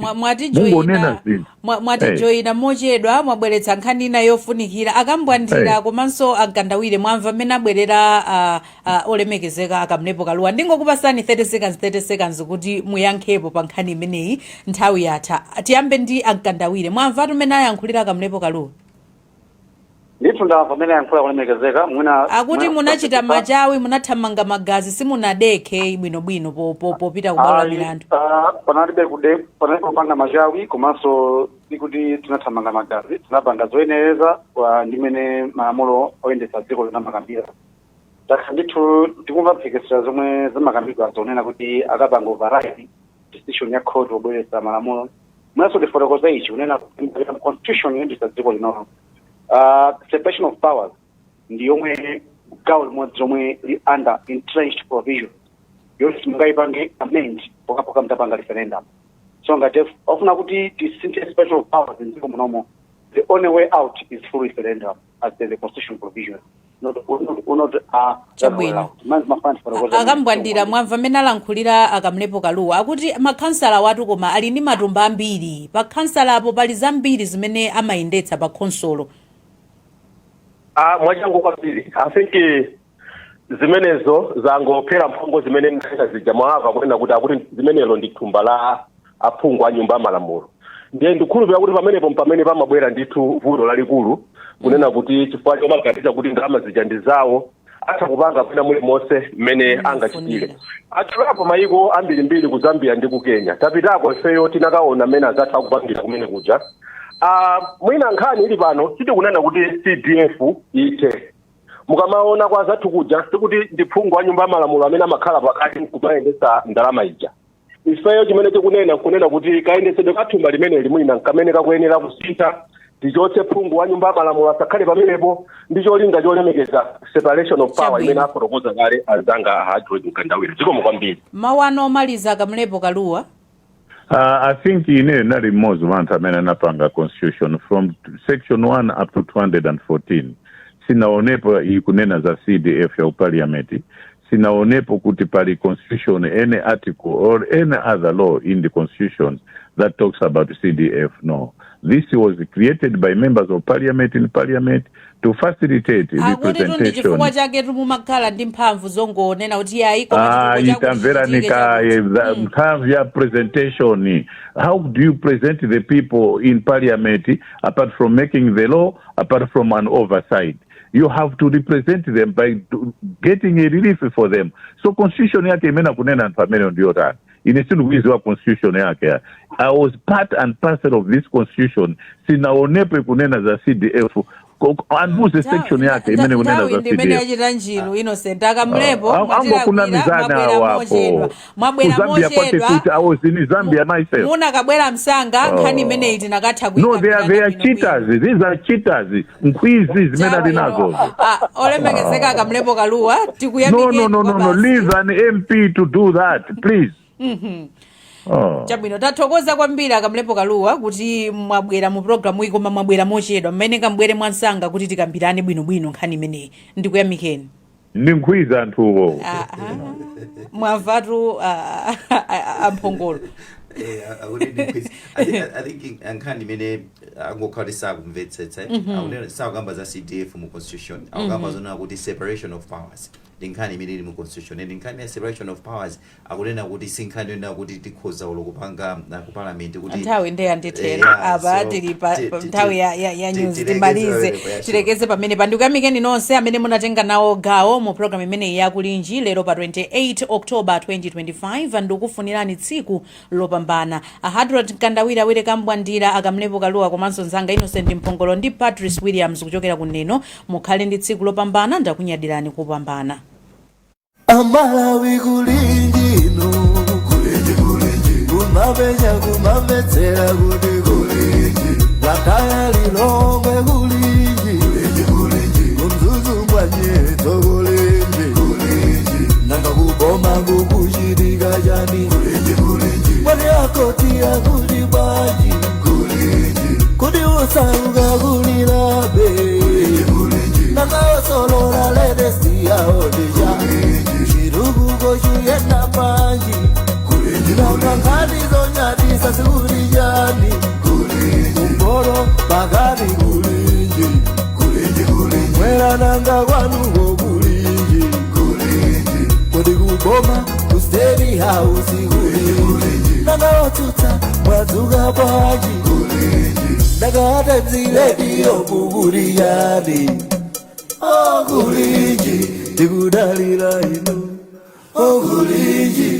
S2: mwatijoyina mochedwa mwabweretsa nkhani ina yofunikira akambwandira komanso agandawire mwamva mmene abwerera olemekezeka Akamlepo Kaluwa. Ndingokupasani 30 seconds kuti muyankhepo pa nkhani imeneyi, nthawi yatha. Tiyambe ndi agandawire, mwamva tumene ayankhulira Akamlepo Kaluwa.
S4: ndithu ndamva pamene yankhula kulemekezeka mwina
S2: akuti munachita machawi munathamanga magazi simunadekhe bwinobwino popita kubwalo la milandu.
S4: Panalibe kupanga machawi komanso ikuti tinathamanga magazi tinapanga zoyenereza ndimene malamulo oyendetsa dziko linamakambira. Ndithu tikumva mphekesera zomwe zimakambidwa zonena kuti akapanga override decision ya court obweretsa malamulo. Mwaso ndifotokoza ichi unena constitution yoyendetsa dziko lino. Separation of powers ndi yomwe gawo limodzi lomwe li under entrenched provision yoti mungaipange amend pokapoka mtapanga referendum. So ngati ofuna kuti tisinthe separation of powers ndziko munomo, the only way out is through referendum as the constitution provision.
S2: Chabwino akambwandira mwamva amene alankhulira Akamlepo Kaluwa akuti makhansala watu koma ali ndi matumba ambiri pa khansala apo pali zambiri zimene amayendetsa pa khonsolo.
S5: Mwachangu kwambiri I think zimenezo zangophera mphongo zimene ndinga zija mwava kunena kuti zimenelo ndi thumba la aphungu a nyumba malamulo. Ndiye ndikhulupirira kuti pamene pamabwera ndithu vuto lalikulu kunena kuti chifukwa chomaganiza kuti ndalama zija ndi zawo atha kupanga kwina muli monse mmene angachitire. Atulapo mayiko ambirimbiri ku Zambia ndi ku Kenya tapitako ifeyo tinakaona mmene azatha kupangira kumene kuja. Mwina nkhani ili pano tikunena kuti CDF ite mukamaona kwa zathu kuja sikuti ndiphungu a nyumba malamulo amene amakhala pakati kumayendetsa ndalama ija. Ifeyo chimene tikunena kuti kayendetsedwe kathumba limene limwina nkamene kakuyenera kusintha ndichotse phungu wa nyumba malamulo asakhale pamenepo ndi cholinga cholemekeza separation of power imene afotokoza kale azanga Hadroid Mkandawira. Zikomo kwambiri.
S2: Mawano omaliza Akamlepo Kaluwa.
S8: I think ine nali mmodzi wanthu amene anapanga constitution from section 1 up to 214. Sinaonepo ikunena za CDF ya parliament. Sinaonepo kuti pali constitution any article or any other law in the constitution that talks about CDF. No. This was created by members of parliament in parliament to facilitate representation.
S2: Chifukwa chake mumakhala ndi mphamvu zongonena kuti yayi
S8: itamveranika mphamvu ya presentation. How do you present the people in parliament apart from making the law, apart from an oversight? You have to represent them by getting a relief for them. So constitution yake imena kunena mpamene ndiyo tani. Inesiluwizi wa constitution yake. I was part and parcel of this constitution. Sinaonepe kunena za CDF. Anbuze section yake imene kunena za CDF.
S2: Ndimene yachita njilu Innocent Akamlepo.
S8: Ango kuna mizana wapo.
S2: Mwabwera mochedwa.
S8: I was in Zambia myself.
S2: Muna kabwera msanga nkhani imene iti nakatha kuika.
S8: No, they are cheaters. These are cheaters. Mkwizi zimene alinazo.
S2: Olemekezeka Akamlepo Kaluwa.
S8: No. Leave an MP to do that, please.
S2: Chabwino tathokoza kwambiri Akamlepo Kaluwa kuti mwabwera mu program iko mwabwera mochedwa mmene kambwere mwansanga kuti tikambirane bwinobwino nkhani imeneyi ndikuyamikeni.
S8: Ndinkwiza anthuwo.
S2: Mwavatu amphongolo.
S3: I think nkhani imene angokhalisa kumvetsetsa akunena sakamba za CDF mu constitution akamba zona kuti separation of powers nkhani imene ili mu constitution and nkhani ya separation of powers akunena kuti sinkhani yona kuti tikhoza lokupanga ku parliament kuti
S2: nthawi ndeya ndithera apa tili pa nthawi ya news timalize tilekeze pamene pandikuyamikeni nonse amene munatenga nawo gawo mu program imene yakulinji lero pa 28 October 2025 ndikufunirani tsiku lopambana. Hadroid Mkandawira wire kambwandira Akamlepo Kaluwa komanso nzanga Innocent Mphongolo ndi Patrice Williams kuchokera kuneno mukhale ndi tsiku lopambana ndakunyadirani kupambana.
S1: Amalawi kulingino kulinji kumavetsera kuti kulinji lakaya lilongwe kulinji kumzuzu mwanyeto kulinji nanga kuboma kukuchitika chani mwani akoti ya kuti bwanji kuti usauka kulilabe nanga osolola ledesi yaodeja chiruguko chuyenda panji nanga nkanizo nyatisa siulijani kumboro pakati kulinji mwera nanga kwanuko kulinji kodi kuboma kustedi hausi kulinji nanga otuta mwadzuka panji ndakata mziredio kukuliyani okuliji ndikudalira ino okuliji